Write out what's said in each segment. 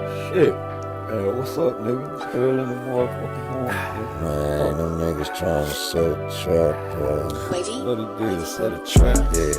Shit. What's up, nigga? It's early in the motherfucking morning, nigga. Man, them niggas trying to set a trap, bro. What he did, set a trap. Yeah.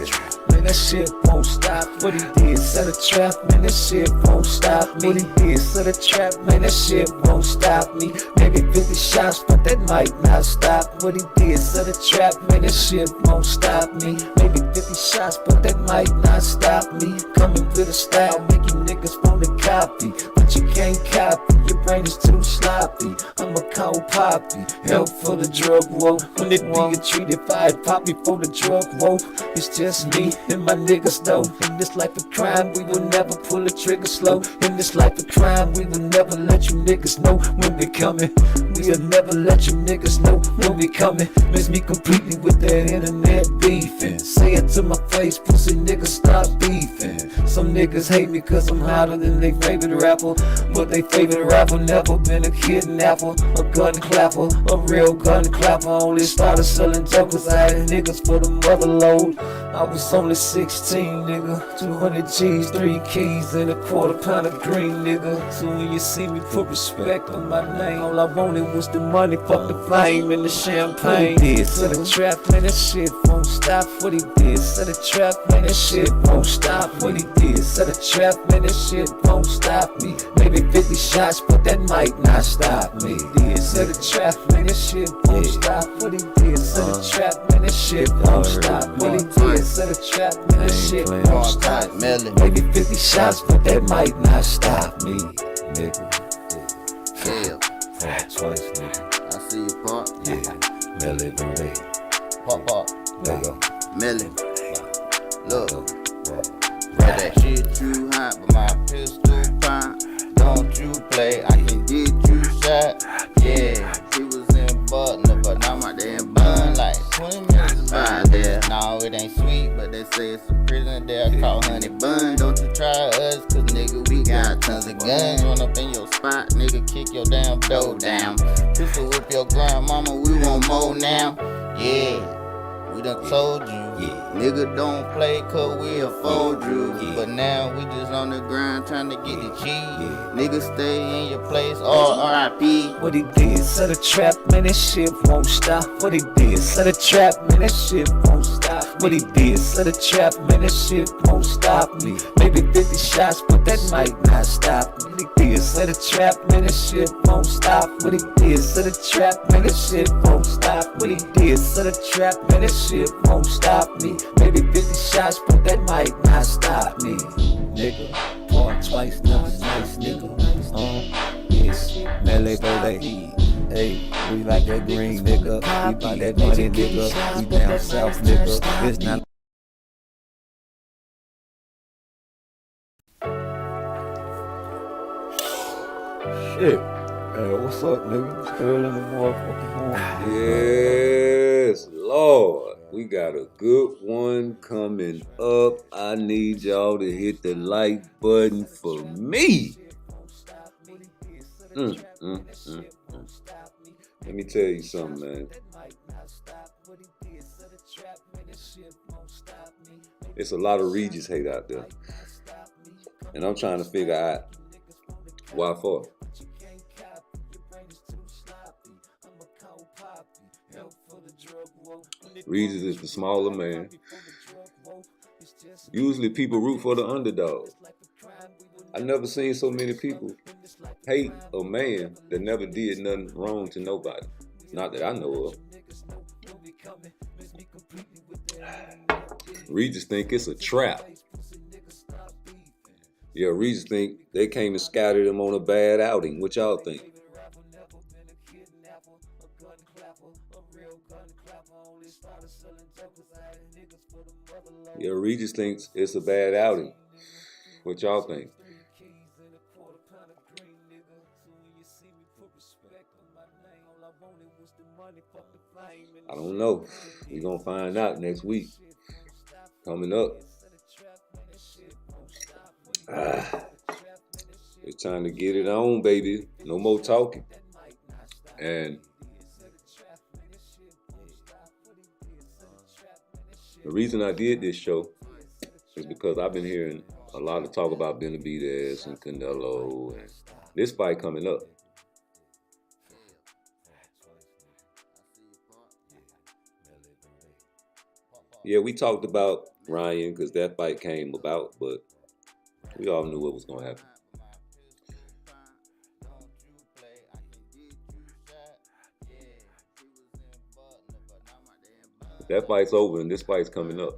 Man, that shit won't stop. What he did, set a trap. Man, that shit won't stop me. What he did, set a trap. Man, that shit won't stop me. Maybe 50 shots, but that might not stop. What he did, set a trap. Man, that shit won't stop me. Maybe 50 shots, but that might not stop me. Coming with a style, make you niggas wanna copy, but you can't copy. Your brain is too sloppy. I'm a cold poppy, help for the drug war. When it be a treat, if I pop me for the drug war, it's just me and my niggas though. In this life of crime, we will never pull the trigger slow. In this life of crime, we will never let you niggas know when we coming. We'll never let you niggas know when we coming. Miss me completely with that internet beefing. Say it to my face, pussy niggas stop beefing. Some niggas hate me cause I'm hotter than they favorite rapper, but they favorite rapper never been a kidnapper, a gun clapper, a real gun clapper. Only started selling jokers, I had niggas for the mother load. I was only 16, nigga. 200 G's, 3 keys, and a quarter pound of green, nigga. So when you see me, put respect on my name. All I wanted was the money, fuck the fame and the champagne. What he did, set a trap, man, that shit won't stop. What he did, set a trap, man, that shit won't stop. What he did, set a trap, man, that shit won't stop me. Maybe 50 shots, but that might not stop me. Did set a trap, man, that shit won't stop. What he did, set a trap, man, that shit won't stop. What he did, set a trap, man, that shit won't stop. Maybe 50 shots, but that might not stop me, nigga. Yeah. PARTTWICE, nigga. I see you, Part. Yeah, Melly, Melly. Part. Nigga. Melly. Look. Got that shit too hot, but my pistol pop. Don't you play, I can get you shot. Yeah, he was in Butler, but now my damn bun like 20 minutes by there. No, it ain't sweet, but they say it's a prison there. I call honey bun. Don't you try us, cause nigga, we got tons of guns. Run up in your spot, nigga, kick your damn door down. Pistol whip your grandmama, we want more now. Yeah. We done told you, nigga don't play cause we afford you. But now we just on the grind trying to get the cheese. Nigga stay in your place, R.I.P. What he did, set a trap, man, that shit won't stop. What he did, set a trap, man, that shit won't stop. What he did, set a trap, man, that shit won't stop me. Maybe 50 shots, but that might not stop me. What he did, set a trap, man, that shit won't stop. What he did, set a trap, man, that shit won't stop. What he did, set a trap, man, that shit won't stop me. Maybe 50 shots, but that might not stop me. Nigga, PARTTWICE, never nice, nigga. Yes, Melee Bole. Hey, we like that green, nigga. We buy that money, nigga. We down south, nigga. It's not. Shit. What's up, nigga? It's early in the motherfucking morning. Yes, Lord. We got a good one coming up. I need y'all to hit the like button for me. Let me tell you something, man. It's a lot of Regis hate out there. And I'm trying to figure out why for. Regis is the smaller man. Usually people root for the underdog. I never seen so many people hate a man that never did nothing wrong to nobody. Not that I know of. Regis think it's a trap. Yeah, Regis think they came and scattered him on a bad outing. What y'all think? Yeah, Regis thinks it's a bad outing. What y'all think? I don't know. We're gonna find out next week. Coming up. It's time to get it on, baby. No more talking. And the reason I did this show is because I've been hearing A lot of talk about BLACE and CANELO, and this fight coming up. Yeah, we talked about Ryan because that fight came about, but we all knew what was going to happen. That fight's over and this fight's coming up.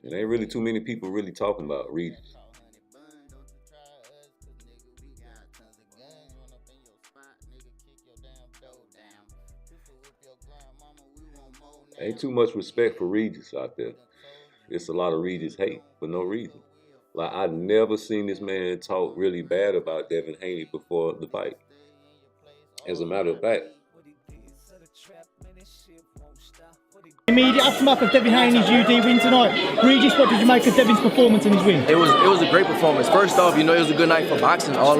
And ain't really too many people really talking about Regis. Ain't too much respect for Regis out there. It's a lot of Regis hate for no reason. Like, I never seen this man talk really bad about Devin Haney before the fight. As a matter of fact, immediate aftermath of Devin Haney's UD win tonight. Regis, what did you make of Devin's performance in his win? It was a great performance. First off, you know, it was a good night for boxing all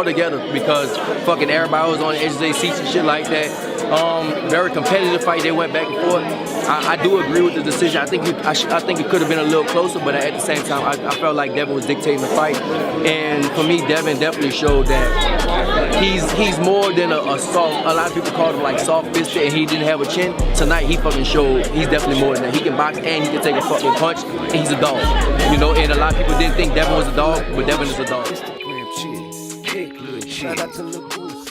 together because fucking everybody was on the edge of their seats and shit like that. Very competitive fight. They went back and forth. I do agree with the decision. I think it could have been a little closer, but at the same time, I felt like Devin was dictating the fight. And for me, Devin definitely showed that he's more than a soft. A lot of people called him like soft-fisted, and he didn't have a chin. Tonight, he fucking showed he's definitely more than that. He can box and he can take a fucking punch, and he's a dog. You know, and a lot of people didn't think Devin was a dog, but Devin is a dog. Shout out to Lil Goose.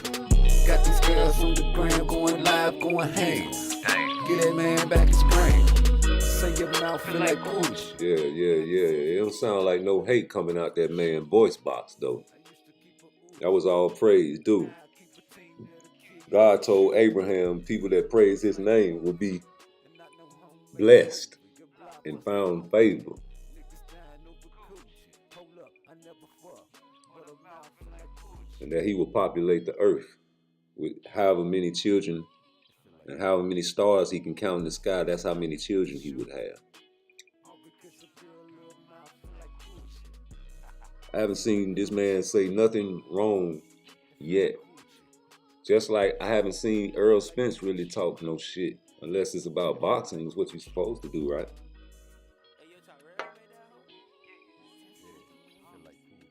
Got these girls on the gram going live, going ham. Get that man back his brain. Say your mouth feel like Gucci. Yeah. It don't sound like no hate coming out that man's voice box, though. That was all praise, dude. God told Abraham people that praise his name will be blessed and found favor. And that he will populate the earth with however many children and however many stars he can count in the sky. That's how many children he would have. I haven't seen this man say nothing wrong yet. Just like I haven't seen Earl Spence really talk no shit, unless it's about boxing, is what you're supposed to do, right?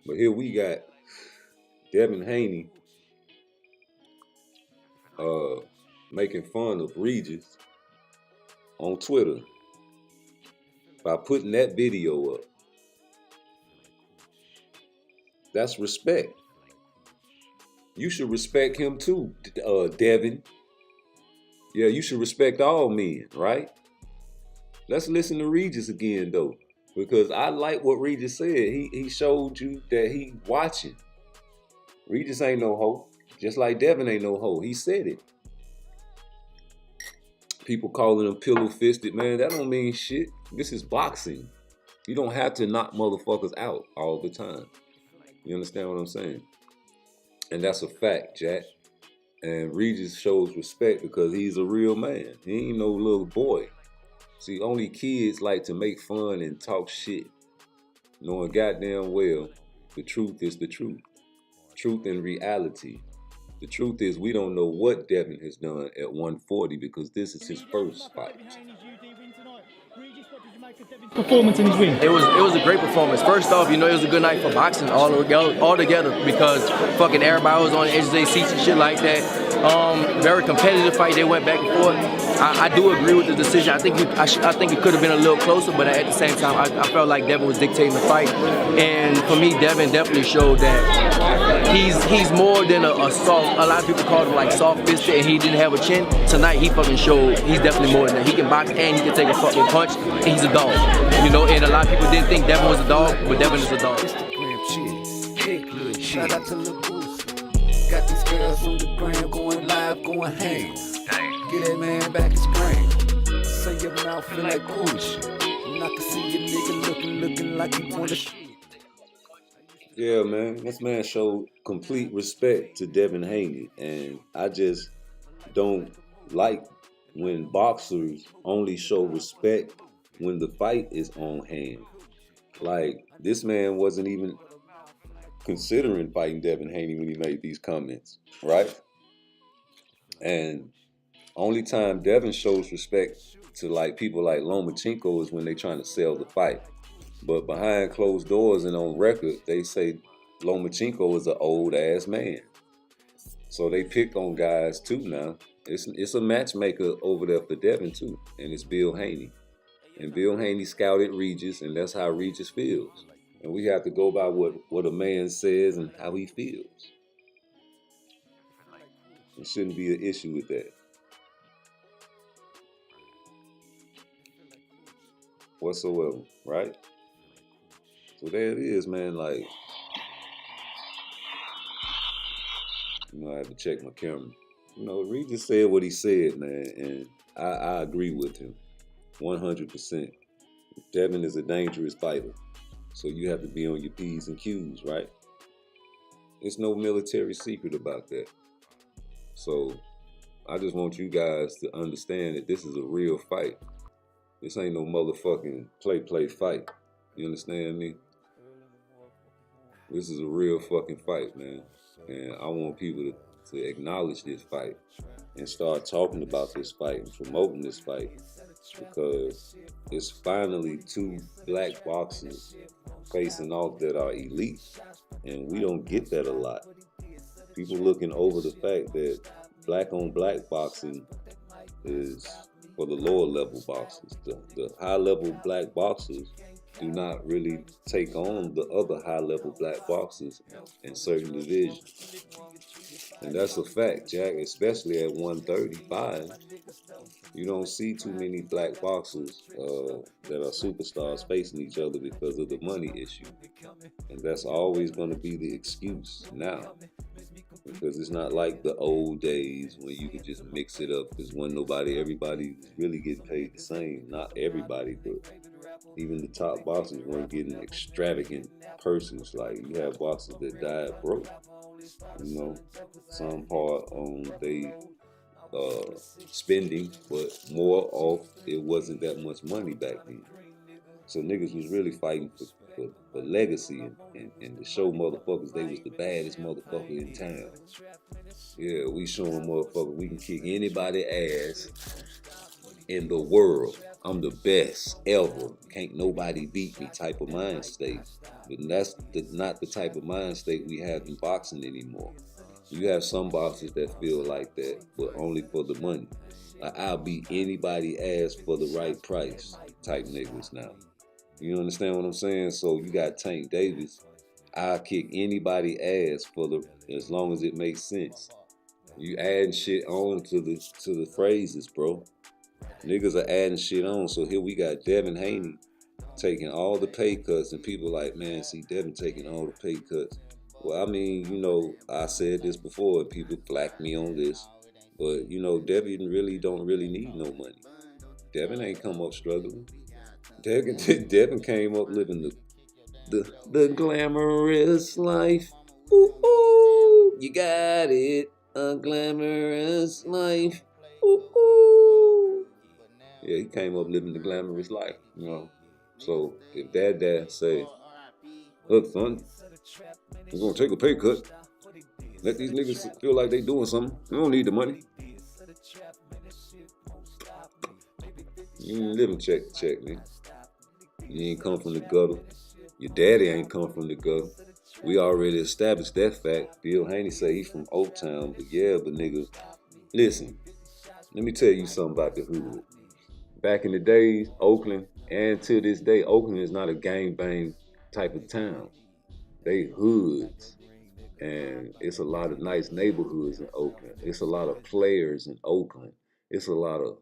But here we got Devin Haney making fun of Regis on Twitter by putting that video up. That's respect. You should respect him too, Devin. Yeah, you should respect all men, right? Let's listen to Regis again, though, because I like what Regis said. He showed you that he watching. Regis ain't no hoe, just like Devin ain't no hoe. He said it. People calling him pillow-fisted, man, that don't mean shit. This is boxing. You don't have to knock motherfuckers out all the time. You understand what I'm saying? And that's a fact, Jack. And Regis shows respect because he's a real man. He ain't no little boy. See, only kids like to make fun and talk shit, knowing goddamn well the truth is the truth. Truth and reality. The truth is we don't know what Devin has done at 140 because this is his first fight. Performance in his win. It was a great performance. First off, you know, it was a good night for boxing all together because fucking everybody was on the edge of their seats and shit like that. Very competitive fight. They went back and forth. I do agree with the decision. I think it could have been a little closer, but at the same time, I felt like Devin was dictating the fight. And for me, Devin definitely showed that he's more than a soft. A lot of people called him like soft-fisted, and he didn't have a chin. Tonight, he fucking showed he's definitely more than that. He can box and he can take a fucking punch, and he's a dog. You know, and a lot of people didn't think Devin was a dog, but Devin is a dog. Shout out to Lil Goose. Got these girls on the gram going live, going ham. Get that man back his brain. Say your mouth feel like Gucci. And I can see your nigga looking like he wanna shoot. Yeah, man. This man showed complete respect to Devin Haney. And I just don't like when boxers only show respect when the fight is on hand. Like, this man wasn't even considering fighting Devin Haney when he made these comments, right? And only time Devin shows respect to like people like Lomachenko is when they trying to sell the fight. But behind closed doors and on record, they say Lomachenko is an old ass man. So they pick on guys too now. It's a matchmaker over there for Devin too, and it's Bill Haney. And Bill Haney scouted Regis, and that's how Regis feels. And we have to go by what a man says and how he feels. There shouldn't be an issue with that. Whatsoever, right? So there it is, man. Like, I have to check my camera. Regis said what he said, man, and I agree with him 100%. Devin is a dangerous fighter, so you have to be on your P's and Q's, right? It's no military secret about that. So I just want you guys to understand that this is a real fight. This ain't no motherfucking play fight. You understand me? This is a real fucking fight, man. And I want people to acknowledge this fight and start talking about this fight and promoting this fight, because it's finally two black boxers facing off that are elite, and we don't get that a lot. People looking over the fact that black on black boxing is for the lower level boxers. The high level black boxers do not really take on the other high level black boxers in certain divisions. And that's a fact, Jack, especially at 135. You don't see too many black boxers that are superstars facing each other because of the money issue. And that's always going to be the excuse now. Because it's not like the old days when you could just mix it up, because everybody really getting paid the same. Not everybody, but even the top boxers weren't getting extravagant purses. Like, you have boxers that died broke. Some part on they spending, but more off it wasn't that much money back then. So niggas was really fighting for legacy and to show motherfuckers they was the baddest motherfucker in town. Yeah, we showing motherfuckers we can kick anybody's ass in the world. I'm the best ever. Can't nobody beat me type of mind state. But that's not the type of mind state we have in boxing anymore. You have some boxers that feel like that, but only for the money. I'll beat anybody's ass for the right price type niggas now. You understand what I'm saying? So you got Tank Davis. I'll kick anybody's ass as long as it makes sense. You adding shit on to the phrases, bro. Niggas are adding shit on. So here we got Devin Haney taking all the pay cuts, and people like, man, see Devin taking all the pay cuts. Well, I mean, I said this before, and people flack me on this, but Devin don't really need no money. Devin ain't come up struggling. Devin came up living the glamorous life. Ooh, ooh, you got it, a glamorous life. Ooh, ooh. Yeah, he came up living the glamorous life, So if dad say, look, son, we're gonna take a pay cut. Let these niggas feel like they doing something. We don't need the money. You ain't living check to check, nigga. You ain't come from the gutter. Your daddy ain't come from the gutter. We already established that fact. Bill Haney say he's from Oaktown, but nigga, listen, let me tell you something about the hood. Back in the days, Oakland, and to this day, Oakland is not a gangbang type of town. They hoods. And it's a lot of nice neighborhoods in Oakland. It's a lot of players in Oakland. It's a lot of,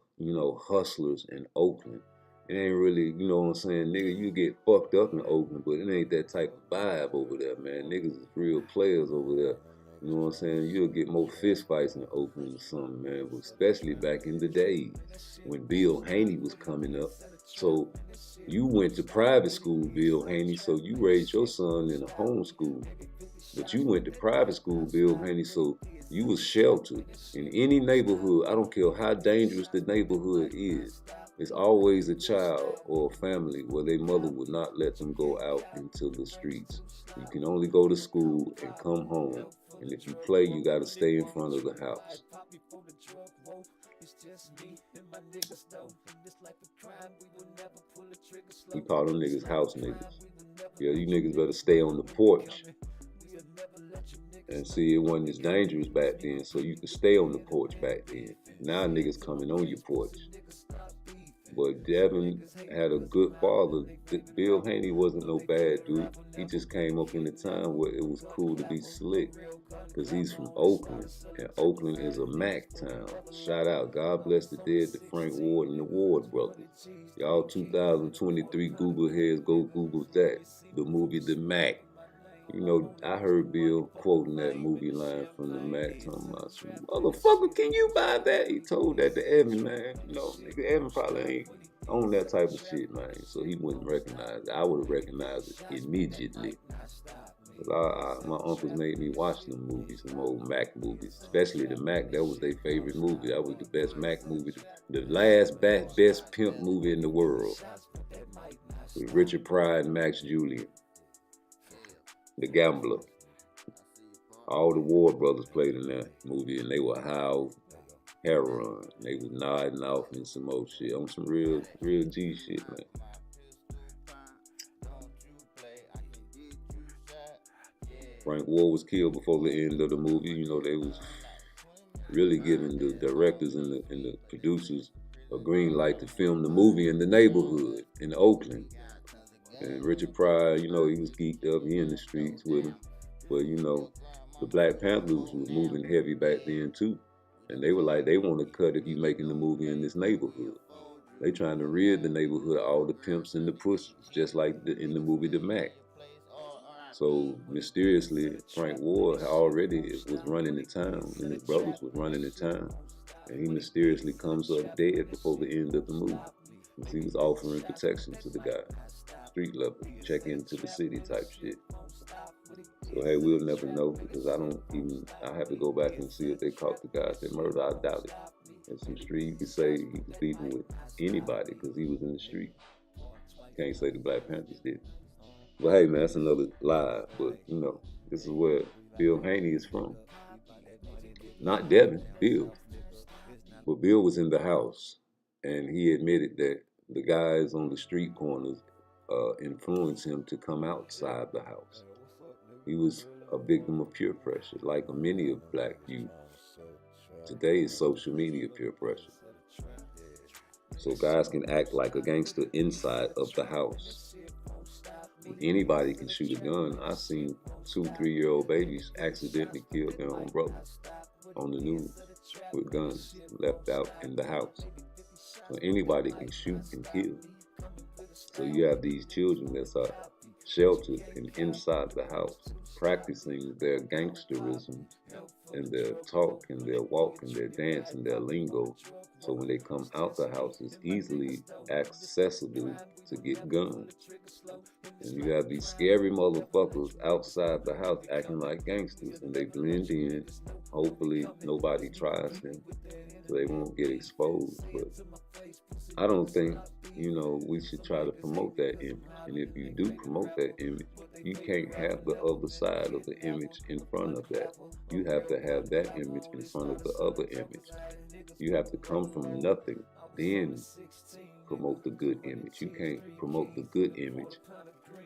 hustlers in Oakland. It ain't really, you know what I'm saying, nigga, you get fucked up in Oakland, but it ain't that type of vibe over there, man. Niggas is real players over there. You know what I'm saying? You'll get more fist fights in Oakland or something, man. But especially back in the days when Bill Haney was coming up. So you went to private school, Bill Haney, so you raised your son in a home school. But you went to private school, Bill Haney, so you was sheltered. In any neighborhood, I don't care how dangerous the neighborhood is, there's always a child or a family where their mother would not let them go out into the streets. You can only go to school and come home. And if you play, you got to stay in front of the house. We call them niggas house niggas. Yeah, you niggas better stay on the porch. And see, it wasn't as dangerous back then, so you could stay on the porch back then. Now niggas coming on your porch. But Devin had a good father. Bill Haney wasn't no bad dude. He just came up in a time where it was cool to be slick. Because he's from Oakland, and Oakland is a Mac town. Shout out, God bless the dead to Frank Ward and the Ward brothers. Y'all 2023 Google heads, go Google that. The movie The Mac. You know, I heard Bill quoting that movie line from the Mac, talking about, motherfucker, can you buy that? He told that to Evan, man. You know, nigga, Evan probably ain't on that type of shit, man. So he wouldn't recognize it. I would have recognized it immediately. Cause my uncles made me watch them movies, some old Mac movies, especially the Mac. That was their favorite movie. That was the best Mac movie, the last best pimp movie in the world. With Richard Pryor and Max Julian. The Gambler. All the Ward brothers played in that movie, and they were high off heroin. They was nodding off and some old shit on some real G shit, man. Frank Ward was killed before the end of the movie. You know, they was really giving the directors and the producers a green light to film the movie in the neighborhood in Oakland. And Richard Pryor, you know, he was geeked up. He in the streets with him. But, you know, the Black Panthers was moving heavy back then, too. And they were like, they want to cut if you making the movie in this neighborhood. They trying to rid the neighborhood of all the pimps and the pussies, just like in the movie The Mac. So, mysteriously, Frank Ward already was running the town, and his brothers was running the town. And he mysteriously comes up dead before the end of the movie. Because he was offering protection to the guy. Street level, check into the city type shit. So hey, we'll never know because I have to go back and see if they caught the guys that murdered. I doubt it. In some street, you could say he was beefing with anybody because he was in the street. Can't say the Black Panthers did. But hey man, that's another lie. But you know, this is where Bill Haney is from. Not Devin, Bill. But Bill was in the house and he admitted that the guys on the street corners influenced him to come outside the house. He was a victim of peer pressure, like many of black youth. Today is social media peer pressure. So guys can act like a gangster inside of the house. Anybody can shoot a gun. I've seen 2-3-year-old babies accidentally kill their own brother on the news with guns left out in the house. So anybody can shoot and kill. So you have these children that's sheltered and inside the house, practicing their gangsterism and their talk and their walk and their dance and their lingo. So when they come out the house, it's easily accessible to get guns. And you have these scary motherfuckers outside the house acting like gangsters, and they blend in. Hopefully nobody tries them so they won't get exposed. But I don't think, you know, we should try to promote that image. And if you do promote that image, you can't have the other side of the image in front of that. You have to have that image in front of the other image. You have to come from nothing, then promote the good image. You can't promote the good image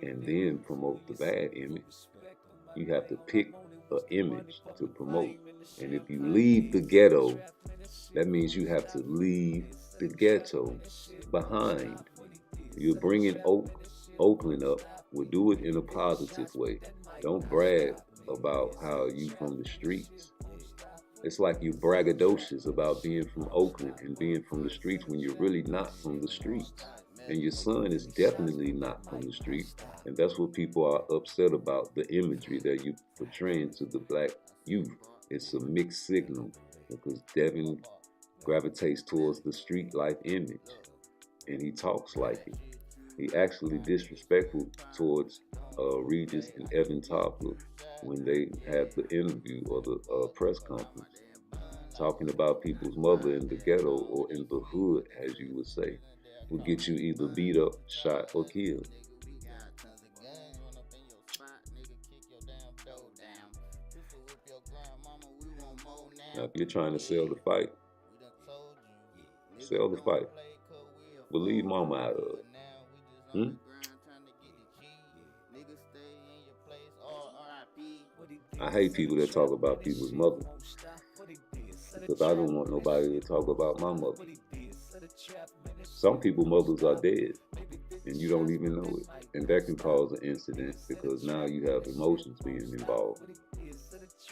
and then promote the bad image. You have to pick an image to promote. And if you leave the ghetto, that means you have to leave the ghetto behind. You're bringing Oakland up. We'll do it in a positive way. Don't brag about how you from the streets. It's like you're braggadocious about being from Oakland and being from the streets when you're really not from the streets. And your son is definitely not from the streets. And that's what people are upset about, the imagery that you're portraying to the black youth. It's a mixed signal because Devin gravitates towards the street life image and he talks like it. He actually disrespectful towards Regis and Evan Topler when they had the interview or the press conference, talking about people's mother in the ghetto or in the hood, as you would say, will get you either beat up, shot, or killed. Now, if you're trying to sell the fight, sell the fight. But leave mama out of it. I hate people that talk about people's mother, because I don't want nobody to talk about my mother. Some people's mothers are dead, and you don't even know it. And that can cause an incident, because now you have emotions being involved.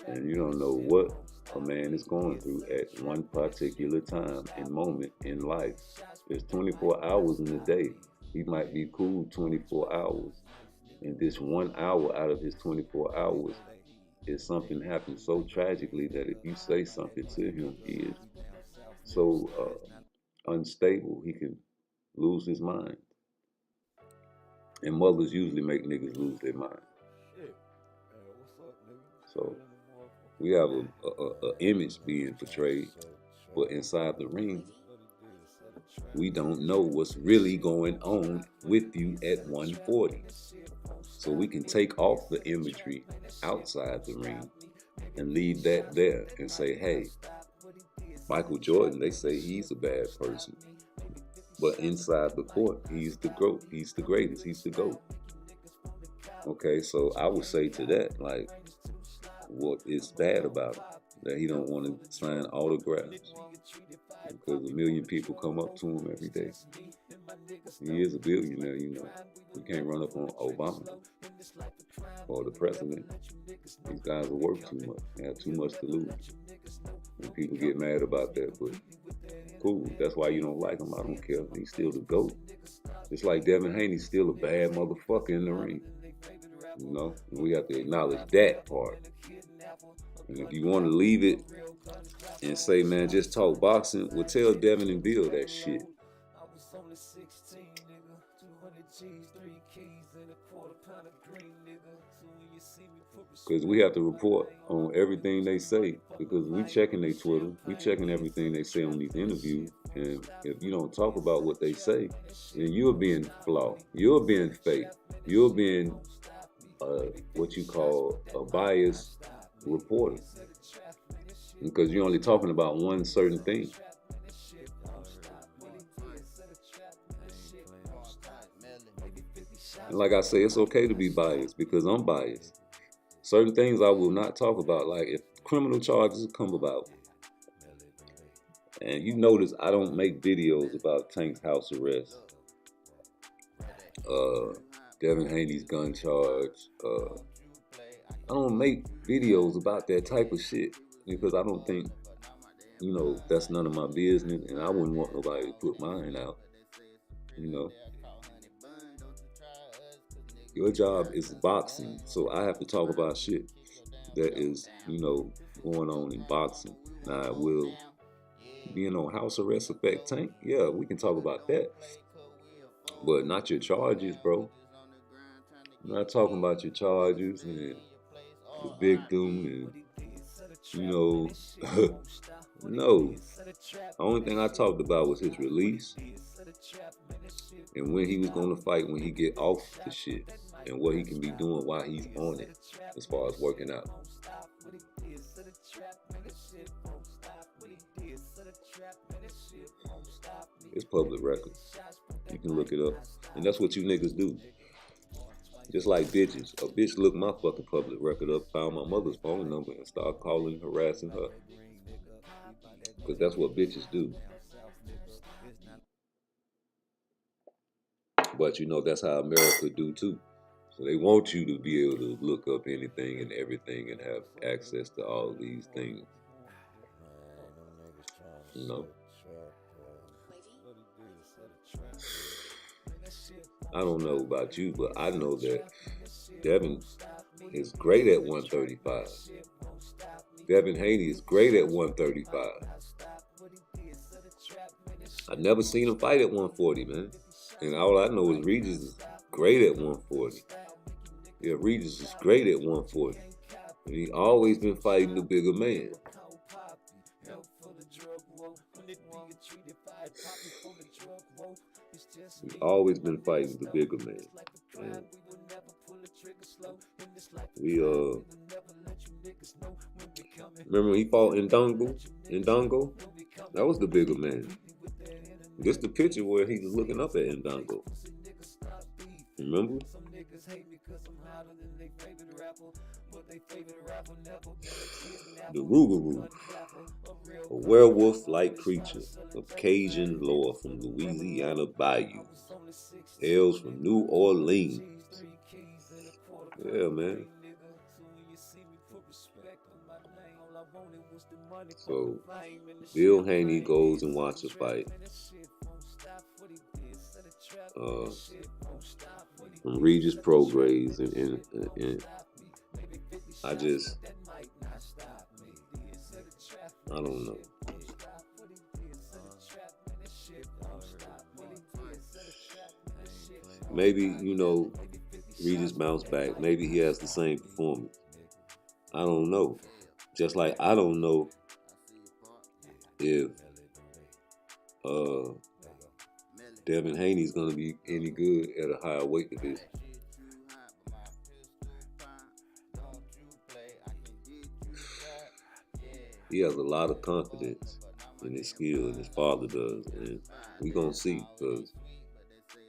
And you don't know what a man is going through at one particular time and moment in life. There's 24 hours in a day. He might be cool 24 hours. And this 1 hour out of his 24 hours is something happens so tragically that if you say something to him, he is so unstable, he can lose his mind. And mothers usually make niggas lose their mind. So we have a image being portrayed, but inside the ring, we don't know what's really going on with you at 140. So we can take off the imagery outside the ring and leave that there and say, hey, Michael Jordan, they say he's a bad person. But inside the court, he's the GOAT. He's the greatest. He's the GOAT. Okay, so I would say to that, like, what is bad about it? That he don't want to sign autographs because a million people come up to him every day. He is a billionaire, you know. You can't run up on Obama or the president. These guys are worth too much. They have too much to lose. And people get mad about that, but cool. That's why you don't like him. I don't care. He's still the GOAT. It's like Devin Haney's still a bad motherfucker in the ring. You know? And we have to acknowledge that part. And if you want to leave it and say, man, just talk boxing, well, tell Devin and Bill that shit. Because we have to report on everything they say, because we checking their Twitter, we checking everything they say on these interviews, and if you don't talk about what they say, then you're being flawed, you're being fake, you're being what you call a biased reporter, because you're only talking about one certain thing. And like I say, it's okay to be biased, because I'm biased. Certain things I will not talk about, like if criminal charges come about. And you notice I don't make videos about Tank's house arrest, Devin Haney's gun charge. I don't make videos about that type of shit, because I don't think, you know, that's none of my business, and I wouldn't want nobody to put mine out, you know. Your job is boxing, so I have to talk about shit that is, you know, going on in boxing. Now, will being on house arrest affect Tank? Yeah, we can talk about that, but not your charges, bro. I'm not talking about your charges and the victim and, you know, no. The only thing I talked about was his release and when he was going to fight when he get off the shit, and what he can be doing while he's on it as far as working out. It's public record. You can look it up. And that's what you niggas do. Just like bitches. A bitch looked my fucking public record up, found my mother's phone number, and started calling, harassing her. Because that's what bitches do. But you know, that's how America do too. So they want you to be able to look up anything and everything and have access to all these things. You know? I don't know about you, but I know that Devin is great at 135. Devin Haney is great at 135. I've never seen him fight at 140, man. And all I know is Regis is great at 140. Yeah, Regis is great at 140. And he always been fighting the bigger man. He's always been fighting the bigger man. And we remember when he fought Ndongo? That was the bigger man. This the picture where he was looking up at Ndango. Remember? The Rougarou, a werewolf-like creature of Cajun lore from Louisiana Bayou, hails from New Orleans. Yeah, man. So, Bill Haney goes and watches a fight from Regis Prograis, and I don't know. Maybe, you know, Regis bounced back. Maybe he has the same performance. I don't know. Just like I don't know if Devin Haney's gonna be any good at a higher weight division. He has a lot of confidence in his skill, and his father does, and we gonna see. Because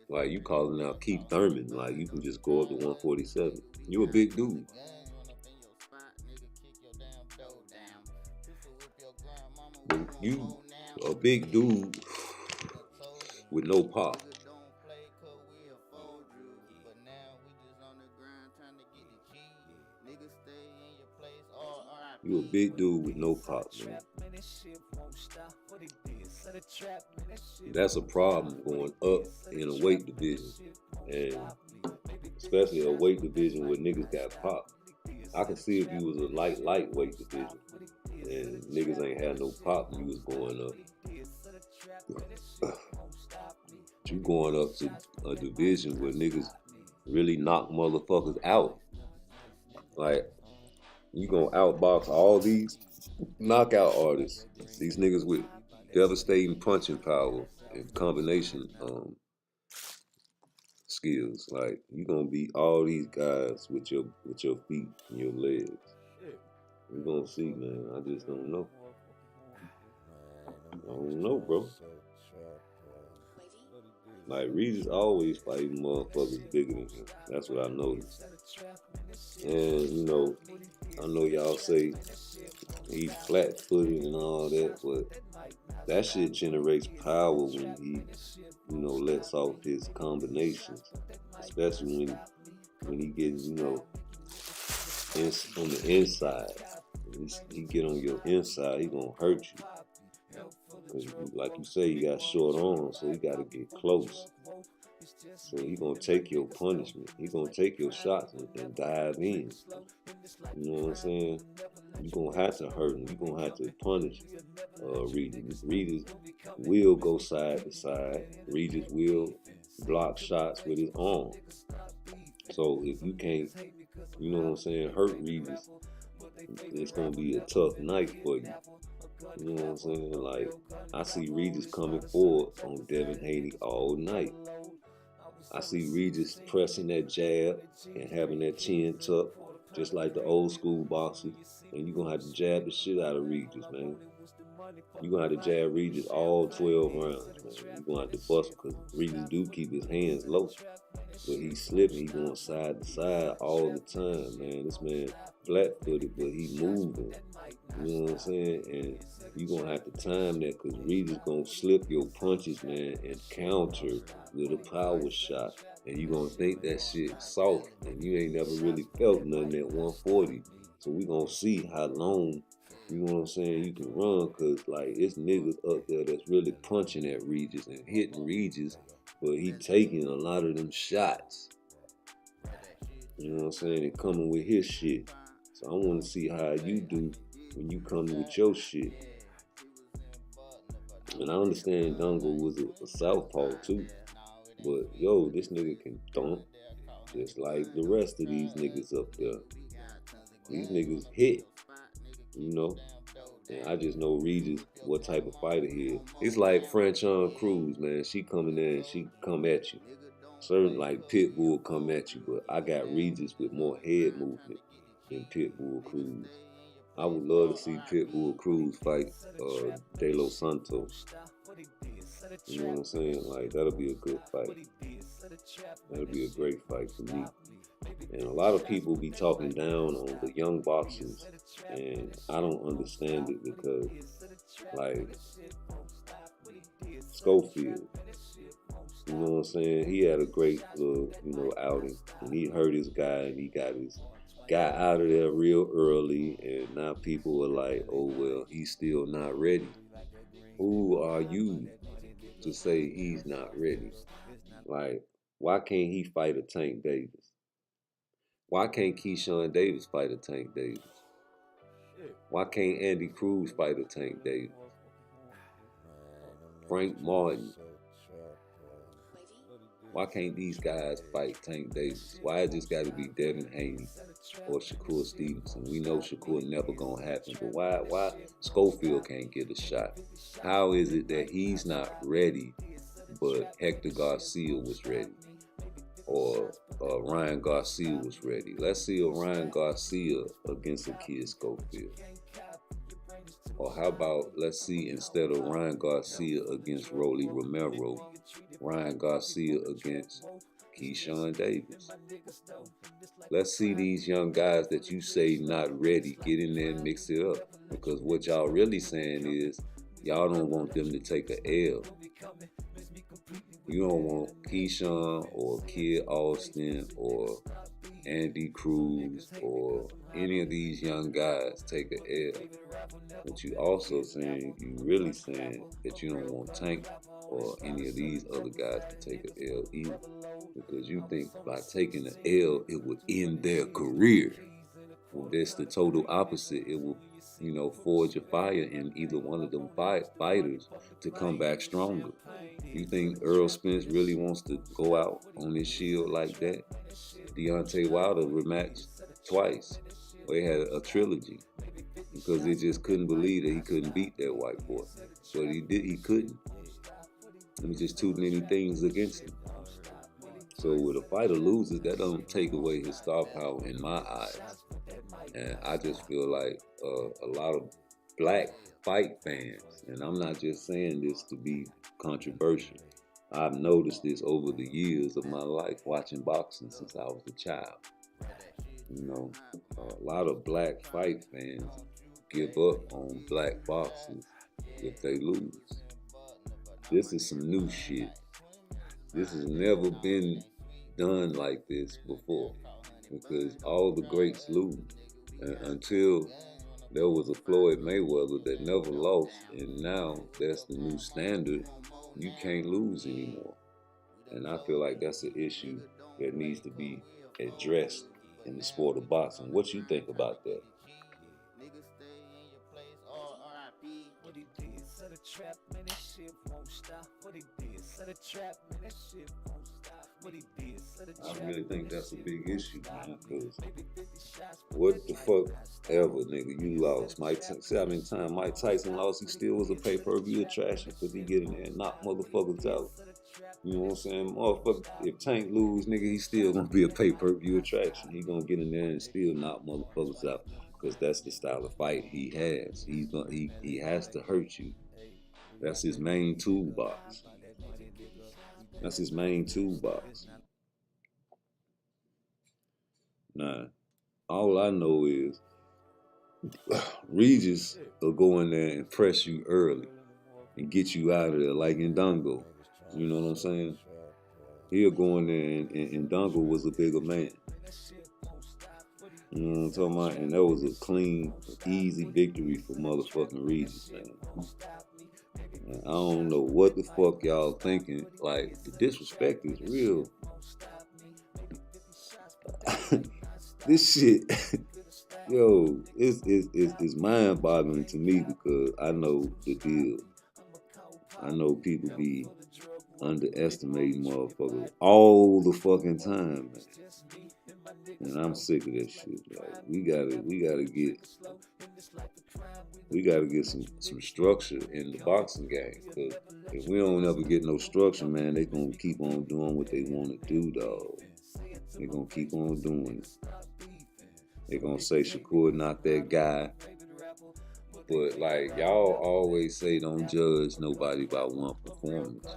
like you calling out Keith Thurman, like you can just go up to 147. You a big dude. But you a big dude with no pop. You a big dude with no pop, man. That's a problem going up in a weight division, and especially a weight division where niggas got pop. I can see if you was a lightweight division and niggas ain't had no pop, you was going up. You going up to a division where niggas really knock motherfuckers out. Like, you gonna outbox all these knockout artists, these niggas with devastating punching power and combination skills. Like, you gonna beat all these guys with your feet and your legs. We gonna see, man. I just don't know. I don't know, bro. Like, Regis always fighting motherfuckers bigger than him. That's what I noticed. And, you know, I know y'all say he's flat-footed and all that, but that shit generates power when he, you know, lets off his combinations. Especially when he gets, you know, on the inside. When he get on your inside, he gonna hurt you. Cause like you say, you got short arms, so he gotta get close. So he gonna take your punishment. He gonna take your shots and dive in. You know what I'm saying? You gonna have to hurt him. You gonna have to punish Regis. Regis will go side to side. Regis will block shots with his arm. So if you can't, you know what I'm saying, hurt Regis, it's gonna be a tough night for you. You know what I'm saying? Like, I see Regis coming forward on Devin Haney all night. I see Regis pressing that jab and having that chin tucked, just like the old school boxers. And you're gonna have to jab the shit out of Regis, man. You're gonna have to jab Regis all 12 rounds, man. You're gonna have to bust, because Regis do keep his hands low. But he's slipping, he's going side to side all the time, man. This man flat-footed, but he moving. You know what I'm saying? And you're going to have to time that, because Regis going to slip your punches, man, and counter with a power shot. And you're going to think that shit soft, and you ain't never really felt nothing at 140. So we going to see how long, you know what I'm saying, you can run, because, like, it's niggas up there that's really punching at Regis and hitting Regis, but he taking a lot of them shots. You know what I'm saying? And coming with his shit. So I want to see how you do when you come with your shit. And I understand Dongo was a southpaw too. But yo, this nigga can thump just like the rest of these niggas up there. These niggas hit, you know. And I just know Regis, what type of fighter he is. It's like Franchon Cruz, man. She coming in and she come at you. Certain like Pitbull come at you, but I got Regis with more head movement than Pitbull Cruz. I would love to see Pitbull Cruz fight De Los Santos. You know what I'm saying? Like, that'll be a good fight. That'll be a great fight for me. And a lot of people be talking down on the young boxers, and I don't understand it because, like, Schofield, you know what I'm saying? He had a great little, outing, and he hurt his guy, and he got his guy out of there real early, and now people are like, oh, well, he's still not ready. Who are you to say he's not ready? Like, why can't he fight a Tank Davis? Why can't Keyshawn Davis fight a Tank Davis? Why can't Andy Cruz fight a Tank Davis? Frank Martin. Why can't these guys fight Tank Davis? Why it just got to be Devin Haney or Shakur Stevenson? We know Shakur never gonna happen, but why Schofield can't get a shot? How is it that he's not ready, but Hector Garcia was ready, or Ryan Garcia was ready? Let's see a Ryan Garcia against a kid Schofield. Or how about, let's see, instead of Ryan Garcia against Rolly Romero, Ryan Garcia against Keyshawn Davis. Let's see these young guys that you say not ready get in there and mix it up. Because what y'all really saying is, y'all don't want them to take a L. You don't want Keyshawn or Kid Austin or Andy Cruz or any of these young guys take a L. But you also saying, you really saying that you don't want Tank or any of these other guys to take a L either. Because you think by taking an L, it would end their career. Well, that's the total opposite. It will, forge a fire in either one of them fighters to come back stronger. You think Earl Spence really wants to go out on his shield like that? Deontay Wilder rematched twice. They had a trilogy because they just couldn't believe that he couldn't beat that white boy. But he couldn't. There was just too many things against him. So with a fighter loses, that don't take away his star power in my eyes. And I just feel like a lot of black fight fans, and I'm not just saying this to be controversial, I've noticed this over the years of my life watching boxing since I was a child. A lot of black fight fans give up on black boxers if they lose. This is some new shit. This has never been done like this before, because all the greats lose. Until there was a Floyd Mayweather that never lost, and now that's the new standard. You can't lose anymore. And I feel like that's an issue that needs to be addressed in the sport of boxing. What you think about that? What he did, set a trap, man, that shit won't stop. What he did, set a trap, man, that shit won't stop. What he did, set a trap. I really think that's a big issue, man, because what the fuck ever, nigga, you lost. See how many times Mike Tyson lost, he still was a pay-per-view attraction because he get in there and knock motherfuckers out. You know what I'm saying? Motherfucker, if Tank lose, nigga, he still gonna be a pay-per-view attraction. He gonna get in there and still knock motherfuckers out. Because that's the style of fight he has. He has to hurt you. That's his main toolbox. That's his main toolbox. Nah, all I know is Regis will go in there and press you early and get you out of there, like Ndongo. You know what I'm saying? He'll go in there, and Ndongo was a bigger man. You know what I'm talking about? And that was a clean, easy victory for motherfucking Regis, man. And I don't know what the fuck y'all thinking. Like, the disrespect is real. This shit, yo, it's mind-boggling to me because I know the deal. I know people be underestimating motherfuckers all the fucking time, man. And I'm sick of that shit. Like, we gotta get some structure in the boxing game. Cause if we don't ever get no structure, man, they gonna keep on doing what they want to do, dog. They gonna keep on doing it. They gonna say Shakur not that guy. But like y'all always say, don't judge nobody by one performance.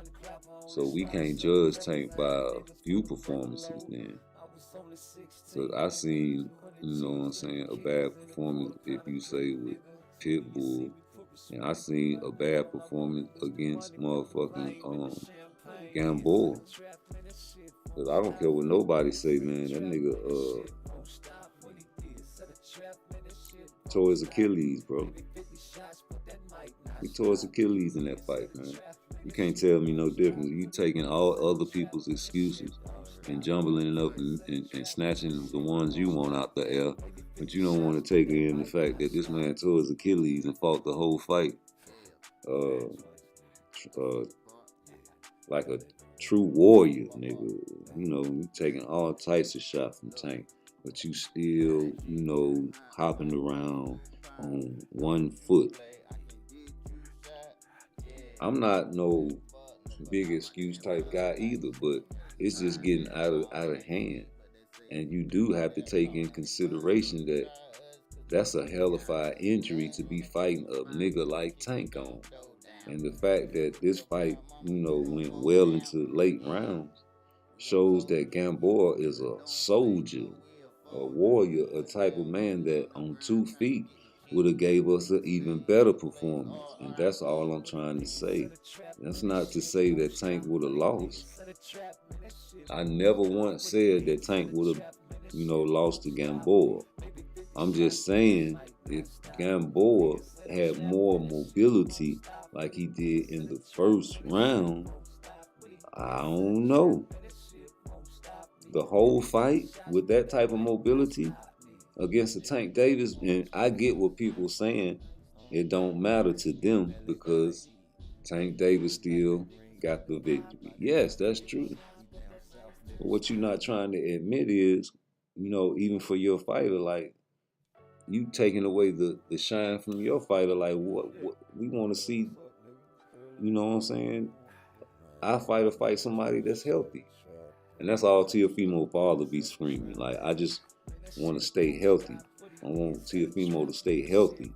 So we can't judge Tank by a few performances then. Cause I seen, you know what I'm saying, a bad performance if you say with Pitbull, and I seen a bad performance against motherfucking Gamboa. Cause I don't care what nobody say, man. That nigga tore his Achilles, bro. He tore his Achilles in that fight, man. You can't tell me no difference. You taking all other people's excuses and jumbling it up and snatching the ones you want out the air, but you don't want to take in the fact that this man tore his Achilles and fought the whole fight like a true warrior, nigga. You know, you taking all types of shots from Tank, but you still, you know, hopping around on one foot. I'm not no big excuse type guy either, but it's just getting out of hand. And you do have to take in consideration that that's a hellified injury to be fighting a nigga like Tank on. And the fact that this fight, you know, went well into late rounds shows that Gamboa is a soldier, a warrior, a type of man that on 2 feet would have gave us an even better performance. And that's all I'm trying to say. That's not to say that Tank would have lost. I never once said that Tank would have, you know, lost to Gamboa. I'm just saying if Gamboa had more mobility like he did in the first round, I don't know. The whole fight with that type of mobility against a Tank Davis, and I get what people saying, it don't matter to them because Tank Davis still got the victory. Yes, that's true. But what you're not trying to admit is, you know, even for your fighter, like, you taking away the shine from your fighter. Like, what we want to see, you know what I'm saying? Our fighter fight somebody that's healthy. And that's all Teofimo father be screaming. Like, I just want to stay healthy. I want Teofimo to stay healthy.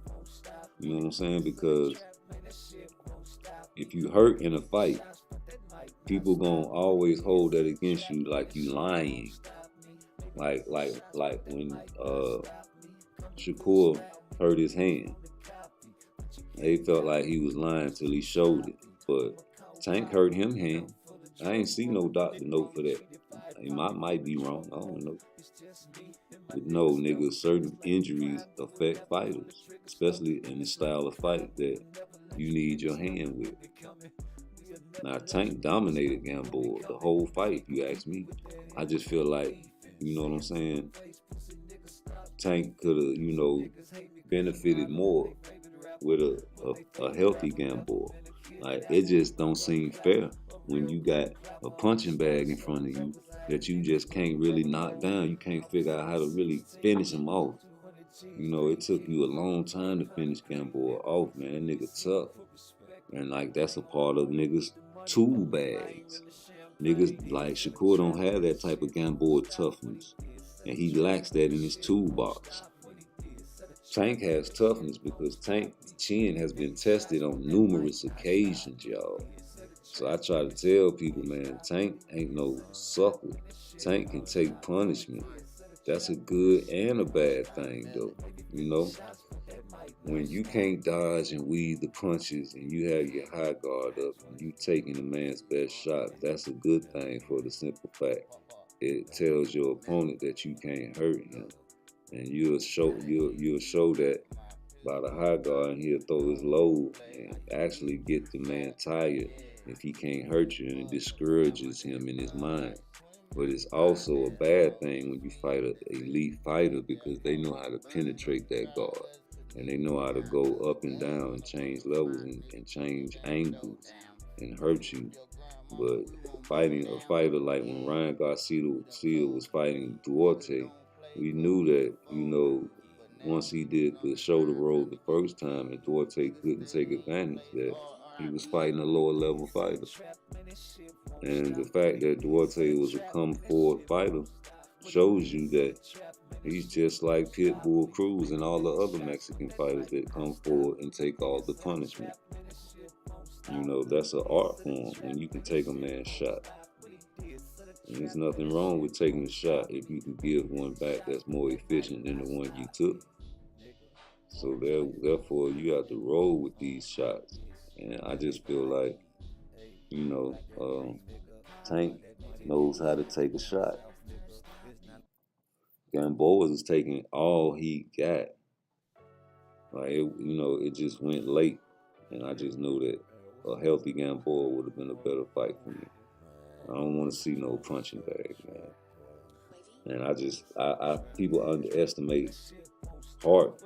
You know what I'm saying? Because if you hurt in a fight, people gonna always hold that against you like you lying. Like when Shakur hurt his hand. They felt like he was lying till he showed it. But Tank hurt him hand. I ain't see no doctor note for that. I might be wrong. I don't know. But no, nigga, certain injuries affect fighters, especially in the style of fight that you need your hand with. Now, Tank dominated Gamboa the whole fight, if you ask me. I just feel like, you know what I'm saying, Tank could have, you know, benefited more with a healthy Gamboa. Like, it just don't seem fair when you got a punching bag in front of you that you just can't really knock down. You can't figure out how to really finish him off. You know, it took you a long time to finish Gamboa off, man. That nigga tough. And like, that's a part of niggas' tool bags. Niggas like Shakur don't have that type of Gamboa toughness. And he lacks that in his toolbox. Tank has toughness because Tank's chin has been tested on numerous occasions, y'all. So I try to tell people, man, Tank ain't no sucker. Tank can take punishment. That's a good and a bad thing, though. You know, when you can't dodge and weave the punches and you have your high guard up and you taking the man's best shot, that's a good thing for the simple fact it tells your opponent that you can't hurt him. And you'll show that by the high guard, and he'll throw his load and actually get the man tired if he can't hurt you, and it discourages him in his mind. But it's also a bad thing when you fight an elite fighter because they know how to penetrate that guard. And they know how to go up and down and change levels and change angles and hurt you. But fighting a fighter like when Ryan Garcia was fighting Duarte, we knew that, you know, once he did the shoulder roll the first time and Duarte couldn't take advantage, that he was fighting a lower level fighter. And the fact that Duarte was a come forward fighter shows you that He's just like Pitbull Cruz and all the other Mexican fighters that come forward and take all the punishment. You know, that's an art form when you can take a man's shot. And there's nothing wrong with taking a shot if you can give one back that's more efficient than the one you took. So therefore, you have to roll with these shots. And I just feel like, you know, Tank knows how to take a shot. Gamboa is taking all he got. Like, it just went late. And I just know that a healthy Gamboa would have been a better fight for me. I don't want to see no punching bag, man. And people underestimate heart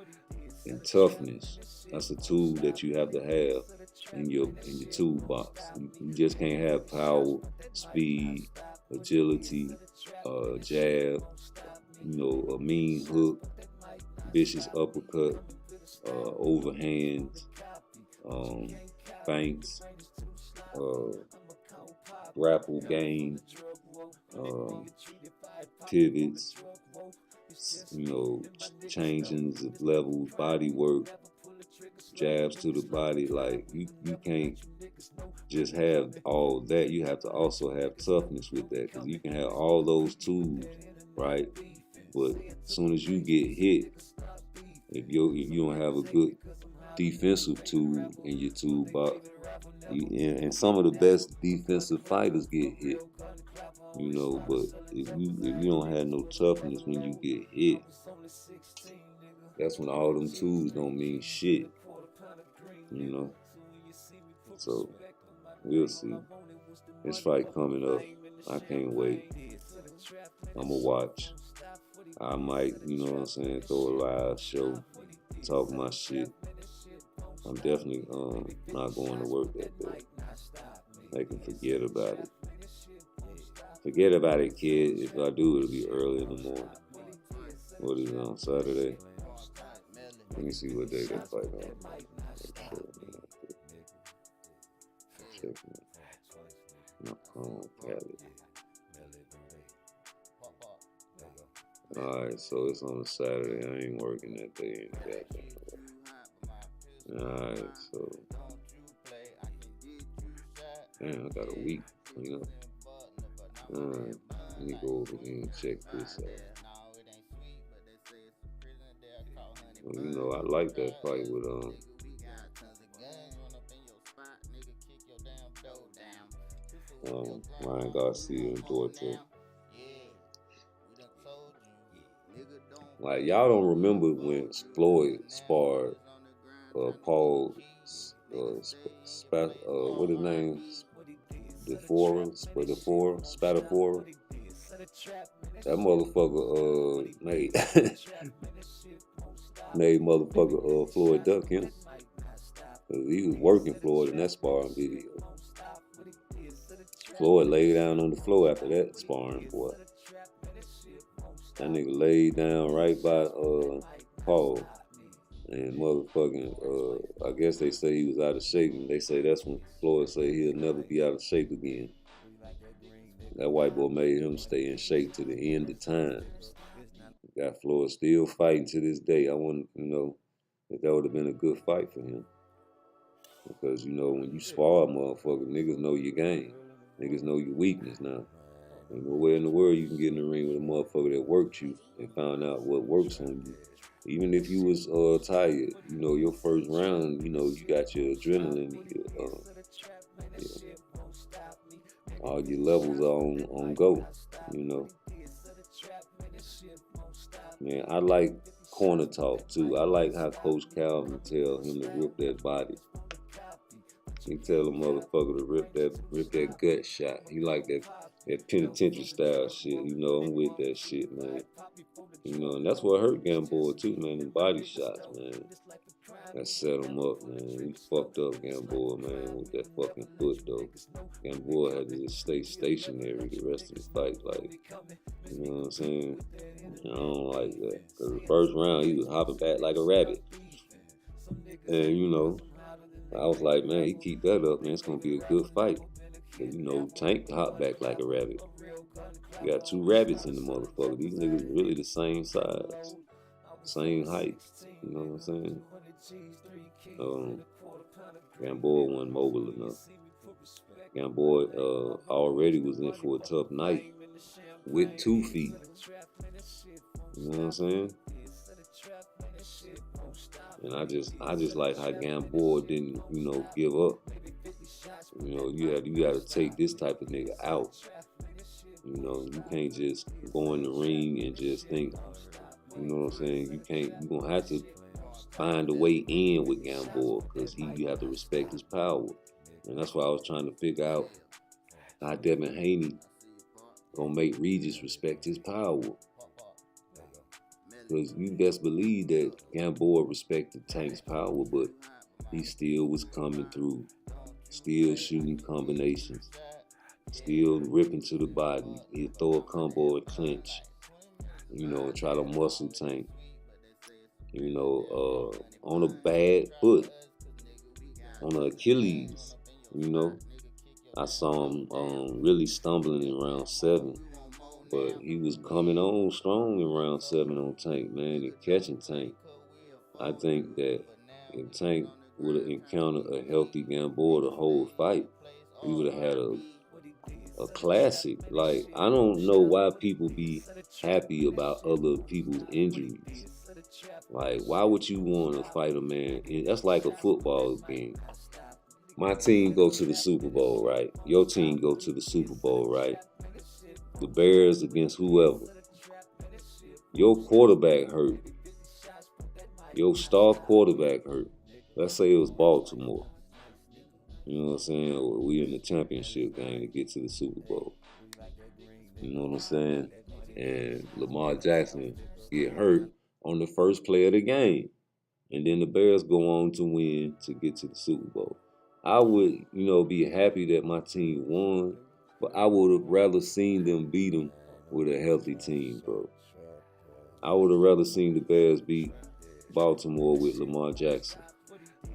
and toughness. That's a tool that you have to have in your toolbox. You just can't have power, speed, agility, jab, a mean hook, vicious uppercut, overhands, feints, grapple game, pivots, changings of levels, body work, jabs to the body. Like, you can't just have all that. You have to also have toughness with that, because you can have all those tools, right? But as soon as you get hit, if you don't have a good defensive tool in your toolbox, and some of the best defensive fighters get hit, but if you don't have no toughness when you get hit, that's when all them tools don't mean shit, So we'll see. This fight coming up, I can't wait. I'ma watch. I might, throw a live show, talk my shit. I'm definitely not going to work that day. They can forget about it. Forget about it, kid. If I do, it'll be early in the morning. What is it, on Saturday? Let me see what day that fight on. Check my palette. Alright, so it's on a Saturday. I ain't working that day. Alright, so damn, I got a week, Alright, let me go over here and check this out. Well, I like that fight with Ryan Garcia and Duarte. Like, y'all don't remember when Floyd sparred Paul what his name? Spatafora. That motherfucker made motherfucker Floyd duck him. He was working Floyd in that sparring video. Floyd laid down on the floor after that sparring, boy. That nigga laid down right by Paul. And motherfucking, I guess they say he was out of shape, and they say that's when Floyd say he'll never be out of shape again. That white boy made him stay in shape to the end of times. Got Floyd still fighting to this day. I want if that would have been a good fight for him. Because, when you spar a motherfucker, niggas know your game. Niggas know your weakness now. And nowhere in the world you can get in the ring with a motherfucker that worked you and found out what works on you. Even if you was tired, your first round, you got your adrenaline, all your levels are on go, Man, I like corner talk too. I like how Coach Calvin tell him to rip that body. He tell a motherfucker to rip that gut shot. He like that penitentiary style shit. I'm with that shit, man. And that's what hurt Gamboa too, man. Them body shots, man. That set him up, man. He fucked up Gamboa, man, with that fucking foot, though. Gamboa had to just stay stationary the rest of the fight, like, you know what I'm saying? I don't like that. Because the first round, he was hopping back like a rabbit. And, I was like, man, he keep that up, man. It's going to be a good fight. And, Tank hopped back like a rabbit. You got two rabbits in the motherfucker. These niggas really the same size, same height. You know what I'm saying? Gamboa wasn't mobile enough. Gamboa already was in for a tough night with 2 feet. You know what I'm saying? And I just like how Gamboa didn't, give up. You gotta take this type of nigga out. You can't just go in the ring and just think, you know what I'm saying? You gonna have to find a way in with Gamboa, because you have to respect his power. And that's why I was trying to figure out how Devin Haney gonna make Regis respect his power. Because you best believe that Gamboa respected Tank's power, but he still was coming through, still shooting combinations, still ripping to the body. He'd throw a combo and clinch, and try to muscle Tank. On a bad foot, on an Achilles, I saw him really stumbling in round 7, but he was coming on strong in round 7 on Tank, man, and catching Tank. I think that if Tank would have encountered a healthy Gamboa the whole fight, we would have had a classic. Like, I don't know why people be happy about other people's injuries. Like, why would you want to fight a man? And that's like a football game. My team go to the Super Bowl, right? Your team go to the Super Bowl, right? The Bears against whoever. Your quarterback hurt. Your star quarterback hurt. Let's say it was Baltimore. You know what I'm saying? Or we in the championship game to get to the Super Bowl. You know what I'm saying? And Lamar Jackson get hurt on the first play of the game. And then the Bears go on to win to get to the Super Bowl. I would, be happy that my team won, but I would have rather seen them beat them with a healthy team, bro. I would have rather seen the Bears beat Baltimore with Lamar Jackson.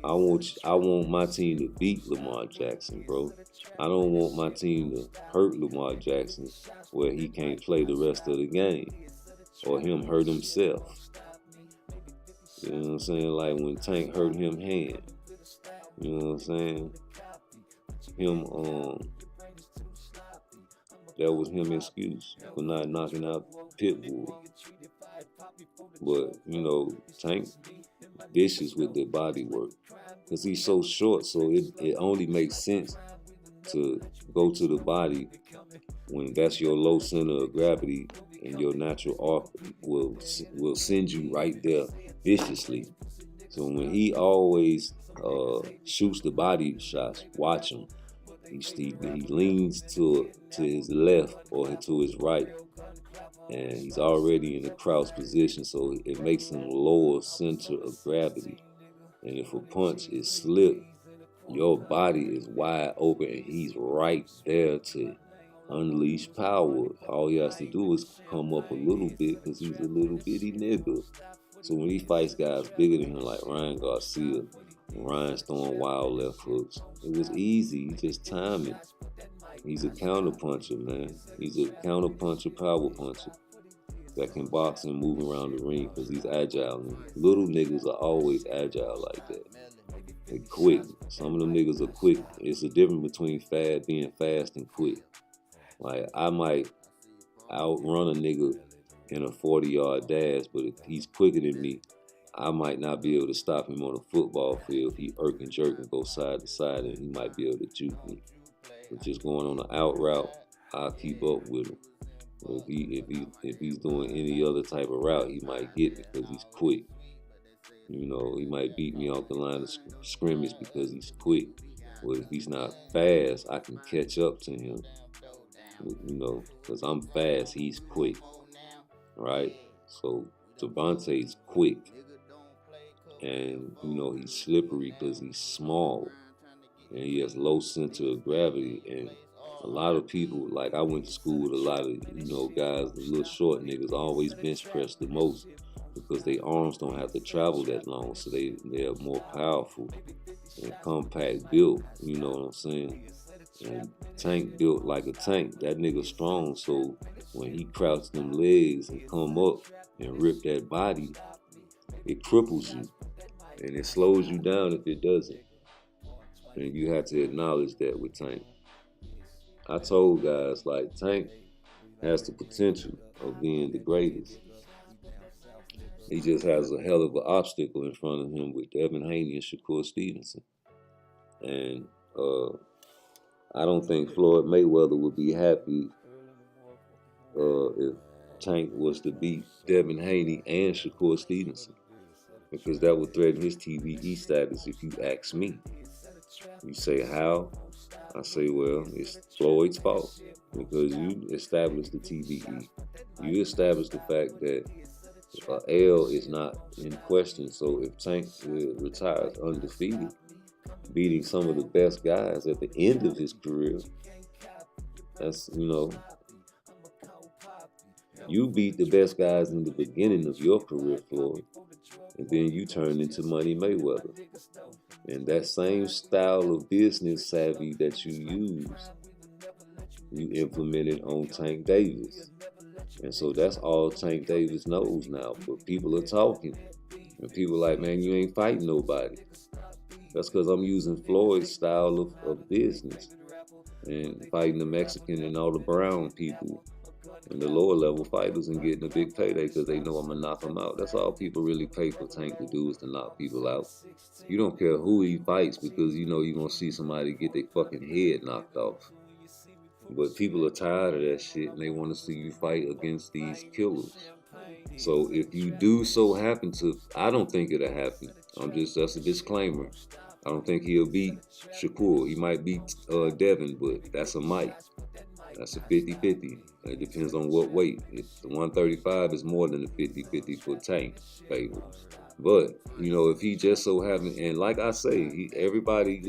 I want my team to beat Lamar Jackson, bro. I don't want my team to hurt Lamar Jackson where he can't play the rest of the game, or him hurt himself. You know what I'm saying? Like when Tank hurt him hand. You know what I'm saying? That was him excuse for not knocking out Pitbull. But, Tank vicious with the body work. Because he's so short, so it only makes sense to go to the body when that's your low center of gravity, and your natural arc will send you right there viciously. So when he always shoots the body shots, watch him. He leans to his left or to his right, and he's already in a crouch position, so it makes him lower center of gravity. And if a punch is slipped, your body is wide open, and he's right there to unleash power. All he has to do is come up a little bit, because he's a little bitty nigga. So when he fights guys bigger than him, like Ryan Garcia, and Ryan's throwing wild left hooks, it was easy. He just timed it. He's a counter puncher, man. He's a counter puncher, power puncher that can box and move around the ring because he's agile. And little niggas are always agile like that. They're quick. Some of them niggas are quick. It's a difference between being fast and quick. Like, I might outrun a nigga in a 40-yard dash, but if he's quicker than me, I might not be able to stop him on a football field. He irk and jerk and go side to side, and he might be able to juke me. But just going on an out route, I'll keep up with him. If he's doing any other type of route, he might get me because he's quick. He might beat me off the line of scrimmage because he's quick. But if he's not fast, I can catch up to him. Because I'm fast, he's quick. Right? So Devontae's quick. And, he's slippery because he's small. And he has low center of gravity. And a lot of people, like I went to school with a lot of, guys, the little short niggas always bench press the most because their arms don't have to travel that long. So they're more powerful and compact built, you know what I'm saying? And Tank built like a tank. That nigga strong, so when he crouched them legs and come up and rip that body, it cripples you. And it slows you down if it doesn't. And you have to acknowledge that with Tank. I told guys, like, Tank has the potential of being the greatest. He just has a hell of an obstacle in front of him with Devin Haney and Shakur Stevenson. And I don't think Floyd Mayweather would be happy if Tank was to beat Devin Haney and Shakur Stevenson, because that would threaten his TBE status if you ask me. You say how? I say, well, it's Floyd's fault because you established the TBE. You established the fact that L is not in question. So if Tank retires undefeated, beating some of the best guys at the end of his career, that's, you know, you beat the best guys in the beginning of your career, Floyd, and then you turn into Money Mayweather. And that same style of business savvy that you use, you implemented on Tank Davis. And so that's all Tank Davis knows now. But people are talking. And people are like, man, you ain't fighting nobody. That's because I'm using Floyd's style of business and fighting the Mexican and all the brown people and the lower level fighters and getting a big payday because they know I'm gonna knock them out. That's all people really pay for Tank to do, is to knock people out. You don't care who he fights because you know you're gonna see somebody get their fucking head knocked off. But people are tired of that shit and they want to see you fight against these killers. So if you do so happen to, I don't think it'll happen. That's a disclaimer. I don't think he'll beat Shakur. He might beat Devin, but that's a might. That's a 50-50. It depends on what weight. If the 135 is more than the 50-50 for Tank favor. But, you know, if he just so happen, and like I say, everybody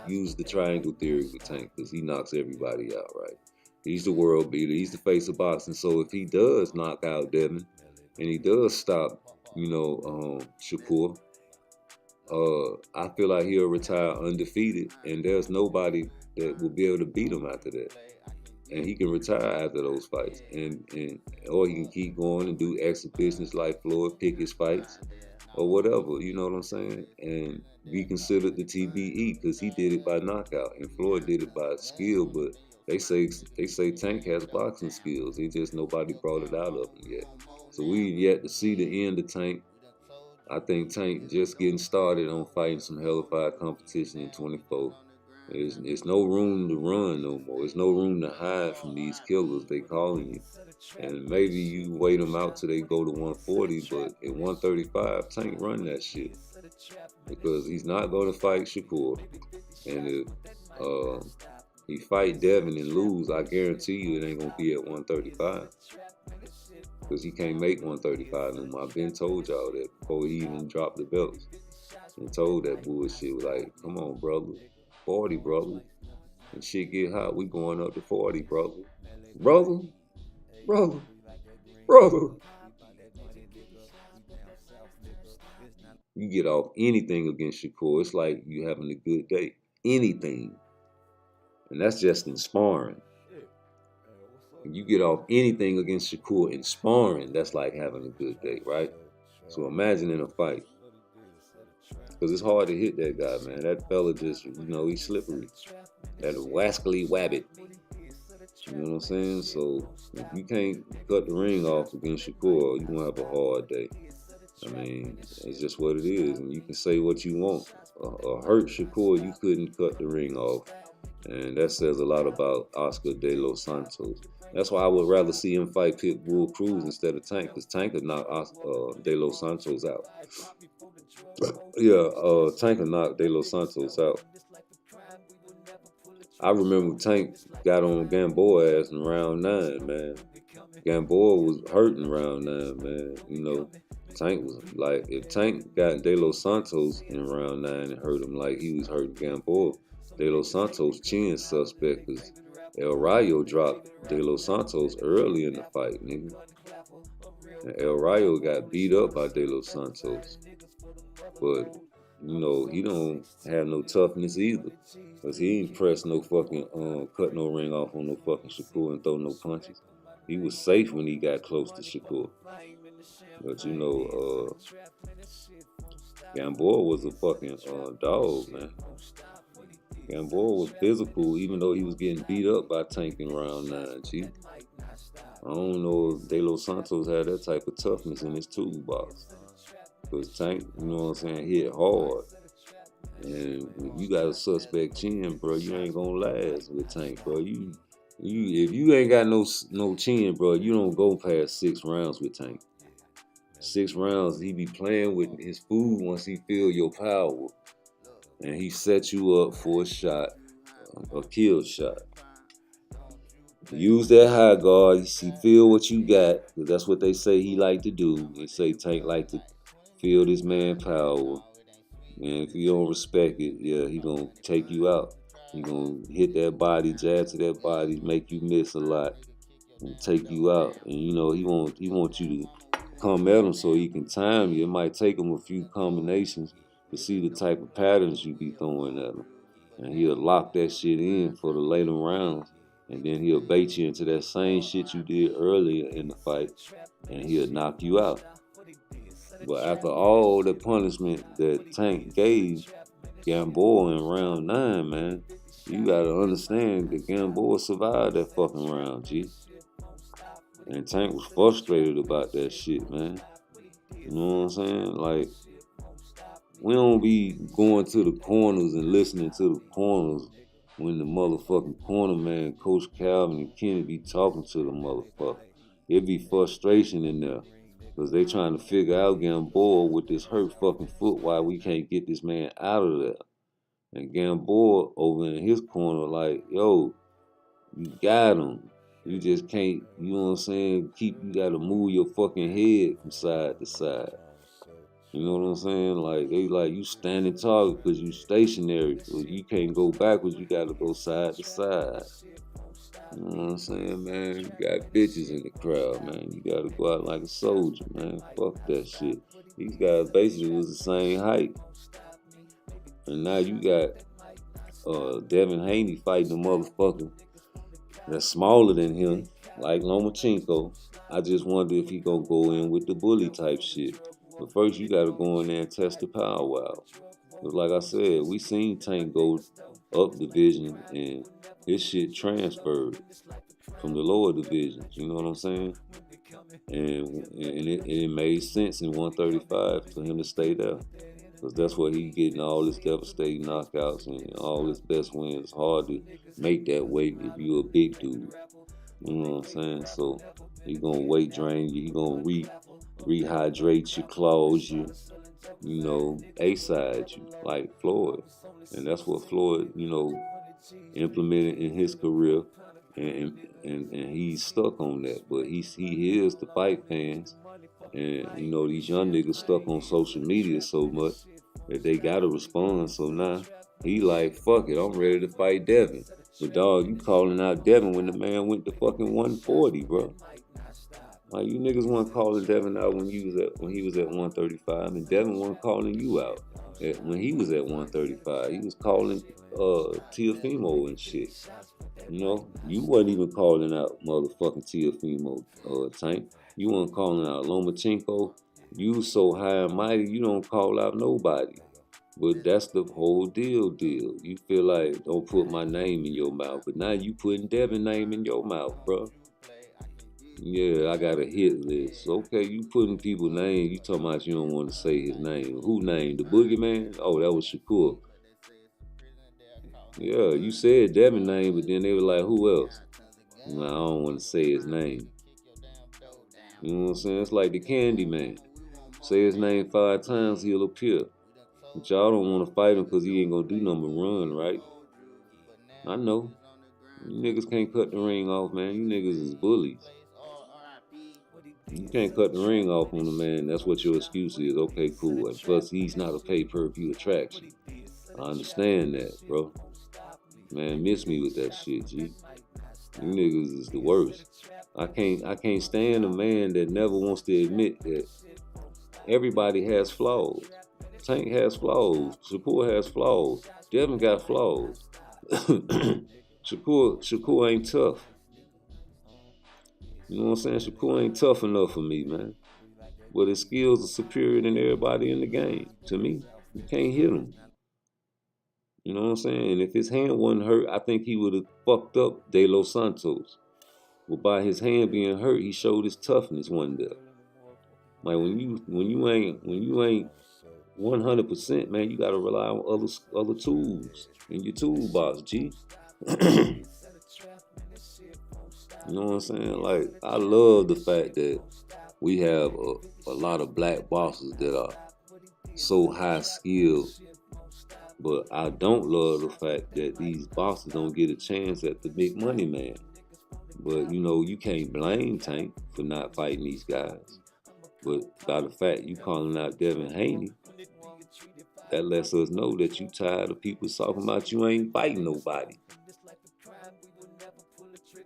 use the triangle theory with Tank because he knocks everybody out, right? He's the world beater. He's the face of boxing. So if he does knock out Devin and he does stop, you know, Shakur, I feel like he'll retire undefeated and there's nobody that will be able to beat him after that. And he can retire after those fights, or he can keep going and do exhibitions like Floyd, pick his fights, or whatever. You know what I'm saying? And be considered the TBE because he did it by knockout, and Floyd did it by skill. But they say Tank has boxing skills. He just nobody brought it out of him yet. So we've yet to see the end of Tank. I think Tank just getting started on fighting some hellified competition in 24. There's no room to run no more. There's no room to hide from these killers. They calling you. And maybe you wait them out till they go to 140, but at 135, Tank run that shit. Because he's not going to fight Shakur. And if he fight Devin and lose, I guarantee you it ain't going to be at 135. Because he can't make 135 no more. I've been told y'all that before he even dropped the belts. And told that bullshit, like, come on, brother. 40, brother. And shit get hot, we going up to 40, brother. Brother. You get off anything against Shakur, it's like you having a good day. Anything. And that's just in sparring. If you get off anything against Shakur in sparring, that's like having a good day, right? So imagine in a fight. Because it's hard to hit that guy, man. That fella just, you know, he's slippery. That wascally wabbit. You know what I'm saying? So if you can't cut the ring off against Shakur, you're going to have a hard day. I mean, it's just what it is. And you can say what you want. Hurt Shakur, you couldn't cut the ring off. And that says a lot about Oscar De Los Santos. That's why I would rather see him fight Pitbull Cruz instead of Tank. Because Tank could knock De Los Santos out. Yeah, Tank could knock De Los Santos out. I remember Tank got on Gamboa ass in round 9, man. Gamboa was hurting round 9, man. You know, Tank was like, if Tank got De Los Santos in round 9 and hurt him like he was hurting Gamboa, De Los Santos chin suspect because El Rayo dropped De Los Santos early in the fight, nigga. And El Rayo got beat up by De Los Santos. But You know, he don't have no toughness either. Cause he ain't press no fucking cut no ring off on no fucking Shakur and throw no punches. He was safe when he got close to Shakur. But you know, Gamboa was a fucking dog, man. Gamboa was physical, even though he was getting beat up by Tank in round 9, G. I don't know if De Los Santos had that type of toughness in his toolbox. Because Tank, you know what I'm saying, hit hard. And if you got a suspect chin, bro, you ain't gonna last with Tank, bro. You if you ain't got no chin, bro, you don't go past 6 rounds with Tank. 6 rounds, he be playing with his food once he feel your power. And he set you up for a shot, a kill shot. Use that high guard. He feel what you got, because that's what they say he like to do. They say Tank like to feel this man power. And if you don't respect it, yeah, he gonna take you out. He gonna hit that body, jab to that body, make you miss a lot, and take you out. And you know he want you to come at him so he can time you. It might take him a few combinations to see the type of patterns you be throwing at him. And he'll lock that shit in for the later rounds. And then he'll bait you into that same shit you did earlier in the fight. And he'll knock you out. But after all the punishment that Tank gave Gamboa in round 9, man, you gotta understand that Gamboa survived that fucking round, G. And Tank was frustrated about that shit, man. You know what I'm saying? Like, we don't be going to the corners and listening to the corners when the motherfucking corner man, Coach Calvin and Kenny, be talking to the motherfucker. It be frustration in there. Because they trying to figure out Gamboa with this hurt fucking foot why we can't get this man out of there. And Gamboa over in his corner like, yo, you got him. You just can't, you know what I'm saying, you gotta move your fucking head from side to side. You know what I'm saying? Like, they like, you standing tall because you stationary. So you can't go backwards, you gotta go side to side. You know what I'm saying, man? You got bitches in the crowd, man. You gotta go out like a soldier, man. Fuck that shit. These guys basically was the same height. And now you got Devin Haney fighting a motherfucker that's smaller than him, like Lomachenko. I just wonder if he gonna go in with the bully type shit. But first you gotta go in there and test the power out. Cause like I said, we seen Tank go up division and his shit transferred from the lower divisions, you know what I'm saying? And it made sense in 135 for him to stay there. Because that's where he getting all his devastating knockouts and all his best wins. It's hard to make that weight if you're a big dude. You know what I'm saying? So he gonna weight drain you, he gonna rehydrate you, close you, you know, A-side you, like Floyd. And that's what Floyd, you know, implemented in his career. And he's stuck on that. But he hears the fight fans. And, you know, these young niggas stuck on social media so much that they gotta respond. So now he like, fuck it, I'm ready to fight Devin. But dog, you calling out Devin when the man went to fucking 140, bro. Like, you niggas weren't calling Devin out when he was at 135, and Devin wasn't calling you out when he was at 135. He was calling Teofimo and shit. You know, you wasn't even calling out motherfucking Teofimo, Tank. You weren't calling out Lomachenko. You so high and mighty, you don't call out nobody. But that's the whole deal. You feel like, don't put my name in your mouth. But now you putting Devin's name in your mouth, bro. Yeah, I got a hit list. Okay, you putting people's names. You talking about you don't want to say his name. Who named? The Boogeyman? Oh, that was Shakur. Yeah, you said Devin's name, but then they were like, who else? Like, I don't want to say his name. You know what I'm saying? It's like the Candy Man. Say his name 5 times, he'll appear. But y'all don't want to fight him because he ain't going to do nothing but run, right? I know. You niggas can't cut the ring off, man. You niggas is bullies. You can't cut the ring off on a man. That's what your excuse is. Okay, cool. And plus, he's not a pay-per-view attraction. I understand that, bro. Man, miss me with that shit, G. You niggas is the worst. I can't stand a man that never wants to admit that everybody has flaws. Tank has flaws. Shakur has flaws. Devin got flaws. Shakur ain't tough. You know what I'm saying? Shakur ain't tough enough for me, man. But his skills are superior than everybody in the game. To me, you can't hit him. You know what I'm saying? And if his hand wasn't hurt, I think he would have fucked up De Los Santos. But by his hand being hurt, he showed his toughness one day. Like when you ain't 100%, man, you gotta rely on other tools in your toolbox, G. You know what I'm saying? Like, I love the fact that we have a lot of black bosses that are so high skilled, but I don't love the fact that these bosses don't get a chance at the big money man. But you know, you can't blame Tank for not fighting these guys. But by the fact you calling out Devin Haney, that lets us know that you tired of people talking about you ain't fighting nobody.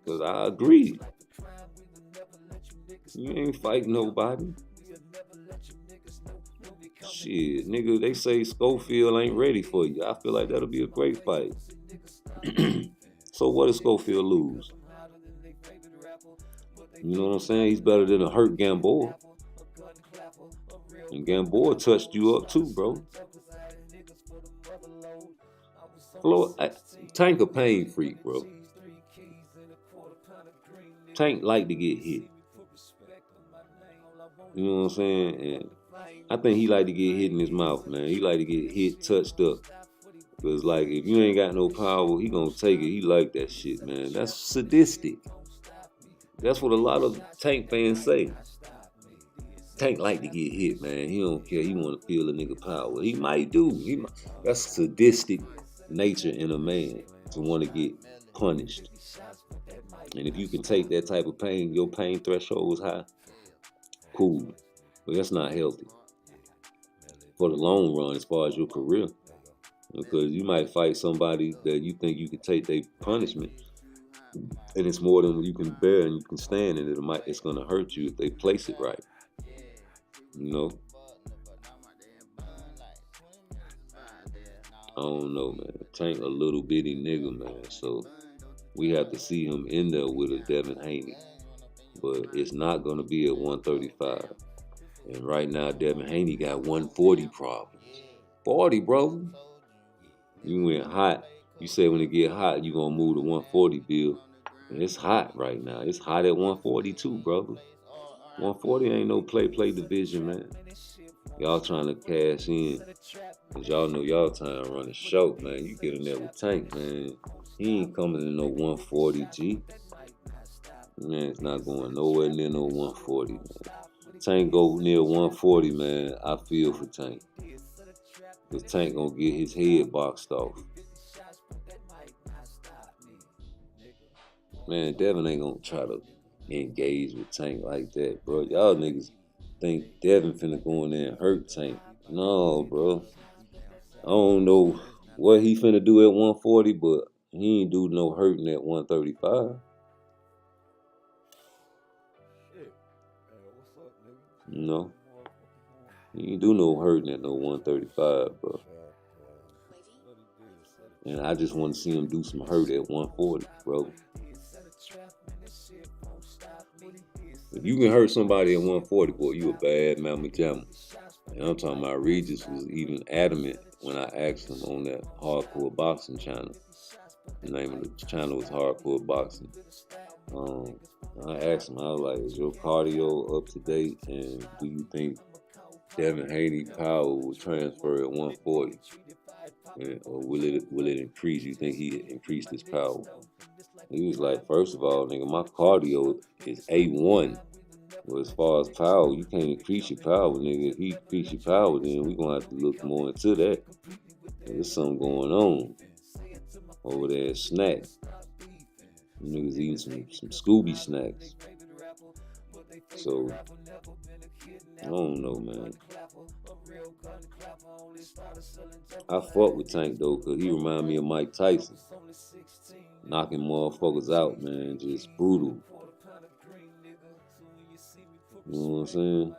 Because I agree. You ain't fighting nobody. Shit, nigga, they say Schofield ain't ready for you. I feel like that'll be a great fight. So what if Schofield lose? You know what I'm saying? He's better than a hurt Gamboa. And Gamboa touched you up too, bro. Tank a pain freak, bro. Tank like to get hit. You know what I'm saying? And I think he like to get hit in his mouth, man. He like to get hit, touched up. Because, like, if you ain't got no power, he gonna take it. He like that shit, man. That's sadistic. That's what a lot of Tank fans say. Tank like to get hit, man. He don't care. He want to feel a nigga power. He might do. That's sadistic nature in a man to want to get punished. And if you can take that type of pain, your pain threshold is high, cool. But that's not healthy for the long run as far as your career. Because you might fight somebody that you think you can take their punishment, and it's more than you can bear and you can stand, and it's gonna hurt you if they place it right. You know? I don't know, man. Tank a little bitty nigga, man. So we have to see him in there with a Devin Haney. But it's not gonna be at 135. And right now, Devin Haney got 140 problems. 40, bro. You went hot. You say when it get hot, you gonna move to 140, Bill. And it's hot right now. It's hot at 142, brother. 140 ain't no play division, man. Y'all trying to cash in. Cause y'all know y'all time running short, man. You get in there with Tank, man. He ain't coming to no 140, G. Man, it's not going nowhere near no 140, man. Tank go near 140, man. I feel for Tank. Cause Tank gonna get his head boxed off. Man, Devin ain't gonna try to engage with Tank like that, bro. Y'all niggas think Devin finna go in there and hurt Tank. No, bro. I don't know what he finna do at 140, but he ain't do no hurting at 135. No. He ain't do no hurting at no 135, bro. And I just want to see him do some hurt at 140, bro. If you can hurt somebody at 140, boy, you a bad mamma jamma. And I'm talking about Regis was even adamant when I asked him on that Hardcore Boxing channel. The name of the channel was Hardcore Boxing. I asked him, I was like, is your cardio up to date? And do you think Devin Haney's power will transfer at 140? Or will it increase? You think he increased his power? He was like, first of all, nigga, my cardio is A1. Well, as far as power, you can't increase your power, nigga. If he increase your power, then we're going to have to look more into that. There's something going on over there at Snack. Niggas eating some Scooby snacks. So, I don't know, man. I fuck with Tank, though, because he remind me of Mike Tyson. Knocking motherfuckers out, man. Just brutal. You know what I'm saying?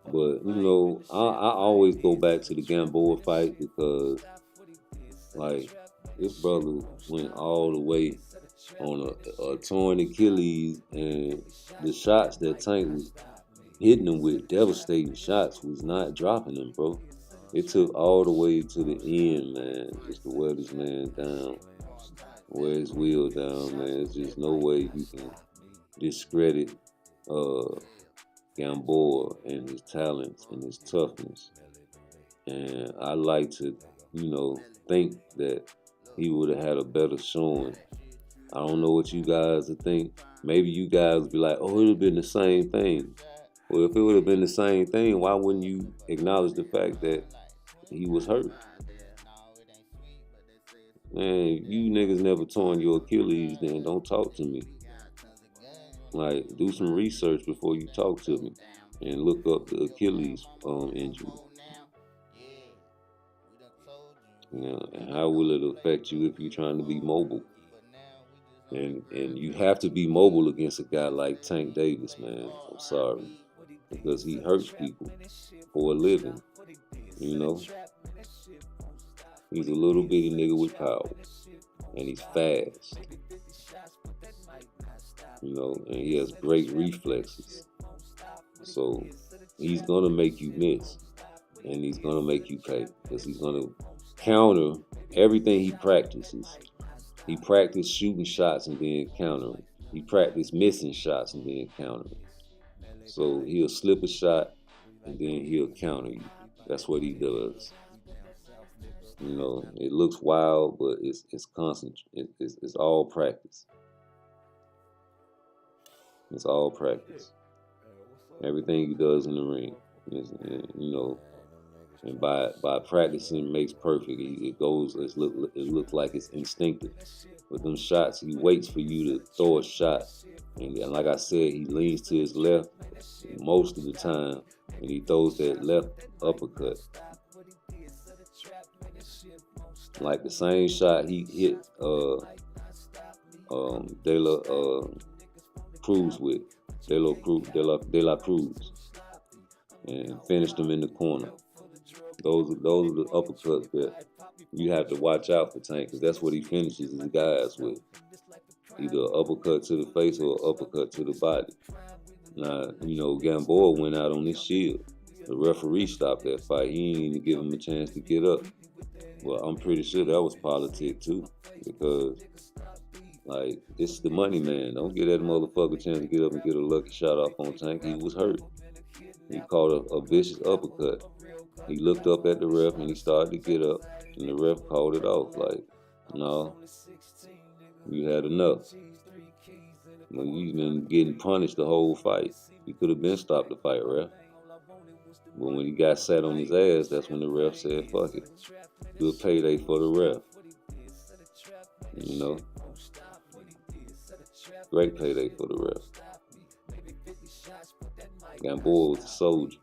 But you know, I always go back to the Gamboa fight because, like, this brother went all the way on a torn Achilles, and the shots that Tank was hitting him with, devastating shots, was not dropping him, bro. It took all the way to the end, man, just to wear this man down, wear his wheel down, man. There's just no way you can discredit Gamboa and his talents and his toughness. And I like to, you know, think that he would have had a better showing. I don't know what you guys would think. Maybe you guys would be like, oh, it would have been the same thing. Well, if it would have been the same thing, why wouldn't you acknowledge the fact that he was hurt? Man, you niggas never torn your Achilles, then don't talk to me. Like, do some research before you talk to me and look up the Achilles injury. You know, and how will it affect you if you're trying to be mobile? And you have to be mobile against a guy like Tank Davis, man. I'm sorry. Because he hurts people for a living, you know? He's a little bitty nigga with power. And he's fast. You know, and he has great reflexes. So he's gonna make you miss. And he's gonna make you pay. Because he's gonna counter everything he practices. He practiced shooting shots and then countering. He practiced missing shots and then countering. So he'll slip a shot and then he'll counter you. That's what he does. You know, it looks wild, but it's constant. It's all practice. It's all practice. Everything he does in the ring, you know, and by practicing makes perfect. It goes. It looks like it's instinctive. With them shots, he waits for you to throw a shot, and like I said, he leans to his left most of the time, and he throws that left uppercut. Like the same shot he hit De La Cruz with, De La Cruz, and finished him in the corner. Those are the uppercuts that you have to watch out for Tank, because that's what he finishes his guys with. Either an uppercut to the face or an uppercut to the body. Now, you know, Gamboa went out on his shield. The referee stopped that fight. He didn't even give him a chance to get up. Well, I'm pretty sure that was politics too, because, like, this is the money man. Don't give that motherfucker a chance to get up and get a lucky shot off on Tank. He was hurt. He caught a vicious uppercut. He looked up at the ref and he started to get up, and the ref called it off. Like, no, you had enough. When you've been getting punished the whole fight, you could have been stopped the fight, ref. But when he got sat on his ass, that's when the ref said, fuck it. Good payday for the ref. You know? Great payday for the ref. Gamboa was a soldier.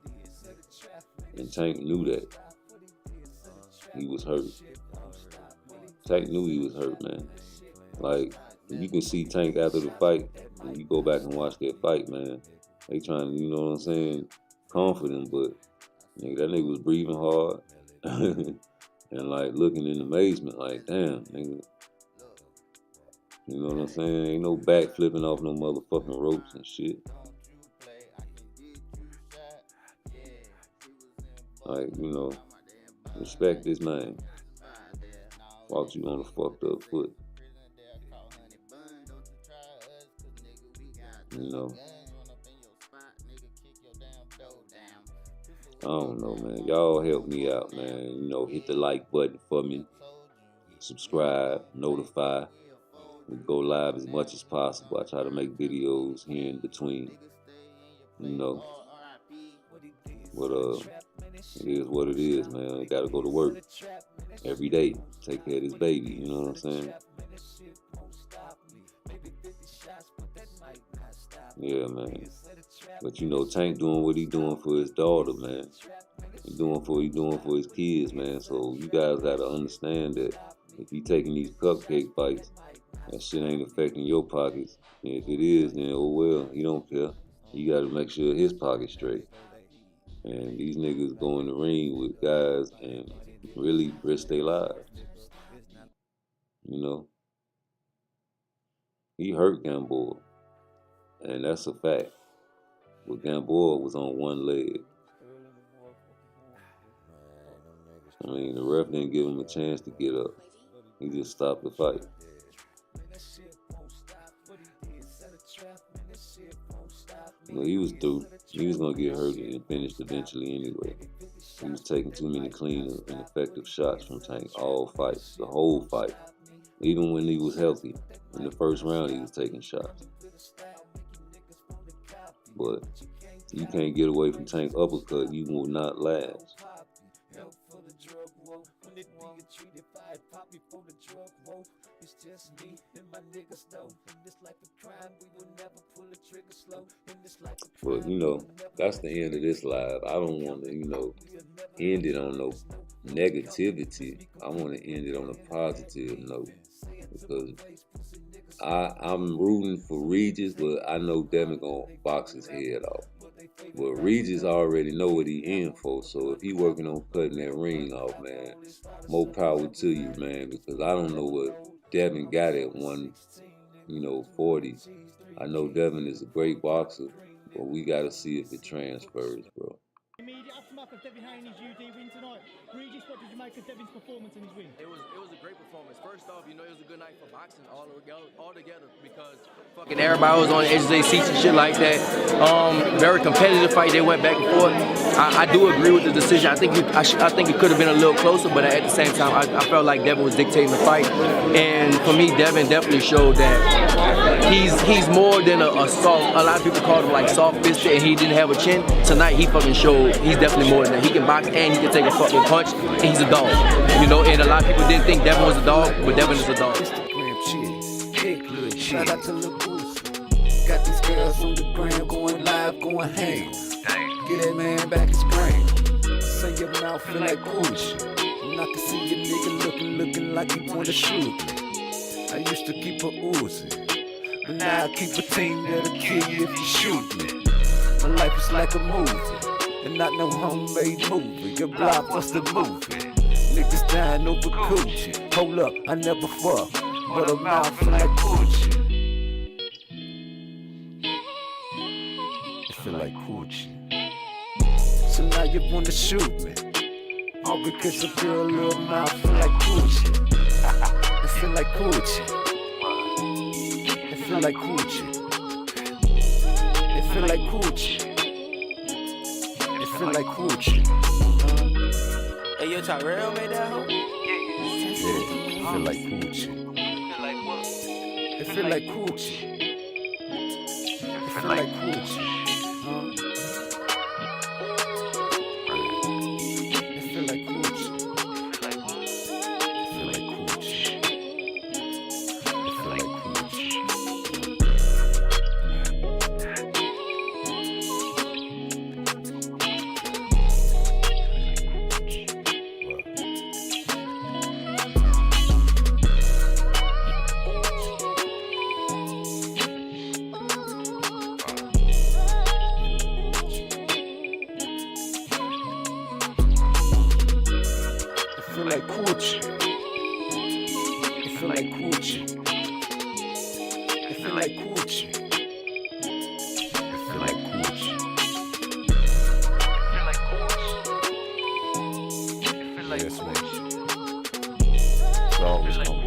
And Tank knew that. He was hurt. Tank knew he was hurt, man. Like, you can see Tank after the fight, and you go back and watch that fight, man. They trying to, you know what I'm saying, comfort him, but nigga, that nigga was breathing hard and like looking in amazement, like, damn, nigga. You know what I'm saying? Ain't no back flipping off no motherfucking ropes and shit. Like, you know, respect this man. Walked you on a fucked up foot. You know. I don't know, man. Y'all help me out, man. You know, hit the like button for me. Subscribe, notify. We go live as much as possible. I try to make videos here in between. You know. But it is what it is, man. I gotta go to work every day. Take care of this baby, you know what I'm saying? Yeah, man. But you know, Tank doing what he doing for his daughter, man. He doing for his kids, man. So you guys gotta understand that if he taking these cupcake bites, that shit ain't affecting your pockets. And if it is, then oh well, he don't care. He gotta make sure his pocket's straight. And these niggas go in the ring with guys and really risk their lives. You know? He hurt Gamboa, and that's a fact. But Gamboa was on one leg. I mean, the ref didn't give him a chance to get up. He just stopped the fight. You know, he was through. He was gonna get hurt and finished eventually anyway. He was taking too many clean and effective shots from Tank all fights, the whole fight. Even when he was healthy, in the first round he was taking shots. But you can't get away from Tank uppercut, you will not last. But you know, that's the end of this live. I don't want to, you know, end it on no negativity. I want to end it on a positive note because I'm rooting for Regis, but I know Devin gonna box his head off. But Regis already know what he in for, so if he working on cutting that ring off, man, more power to you, man, because I don't know what Devin got at 140. I know Devin is a great boxer, but we got to see if it transfers, bro. Immediate aftermath of Devin Haney's UD win tonight. Regis, what did you make of Devin's performance in his win? It was a great performance. First off, you know, it was a good night for boxing all together because fucking everybody was on the edge of their seats and shit like that. Very competitive fight. They went back and forth. I do agree with the decision. I think it could have been a little closer, but at the same time, I felt like Devin was dictating the fight. And for me, Devin definitely showed that he's more than a soft. A lot of people called him like soft-fisted, and he didn't have a chin. Tonight, he fucking showed he's definitely more than that. He can box and he can take a fucking punch, and he's a dog. You know, and a lot of people didn't think Devin was a dog, but Devin is a dog. Shout out to Lil Goose. Got these girls on the gram going live, going ham. Get that man back his brain. Say your mouth feel like Gucci. And I can see your nigga looking like he wanna shoot me. I used to keep a Uzi, but now I keep a team that'll kill you if you shoot me. My life is like a movie, and not no homemade movie. Your blockbuster movie. Niggas dying over coochie. Hold up, I never fuck, but a mouth feel like Gucci. It feel like Gucci. So now you wanna shoot me, all because a girl little mouth feel like Gucci. It feel like Gucci. It feel like Gucci. It feel like Gucci. It feel like Gucci. Hey, yo, Tyrell made that hoe? Yeah, it feel like Gucci. It feel like Gucci. It feel like Gucci. It feel like Gucci. It feel like Gucci. It feel like Gucci. Feel like Gucci. It feel like Gucci. It feel like Gucci. It feel like Gucci. It feel like Gucci. It's always gonna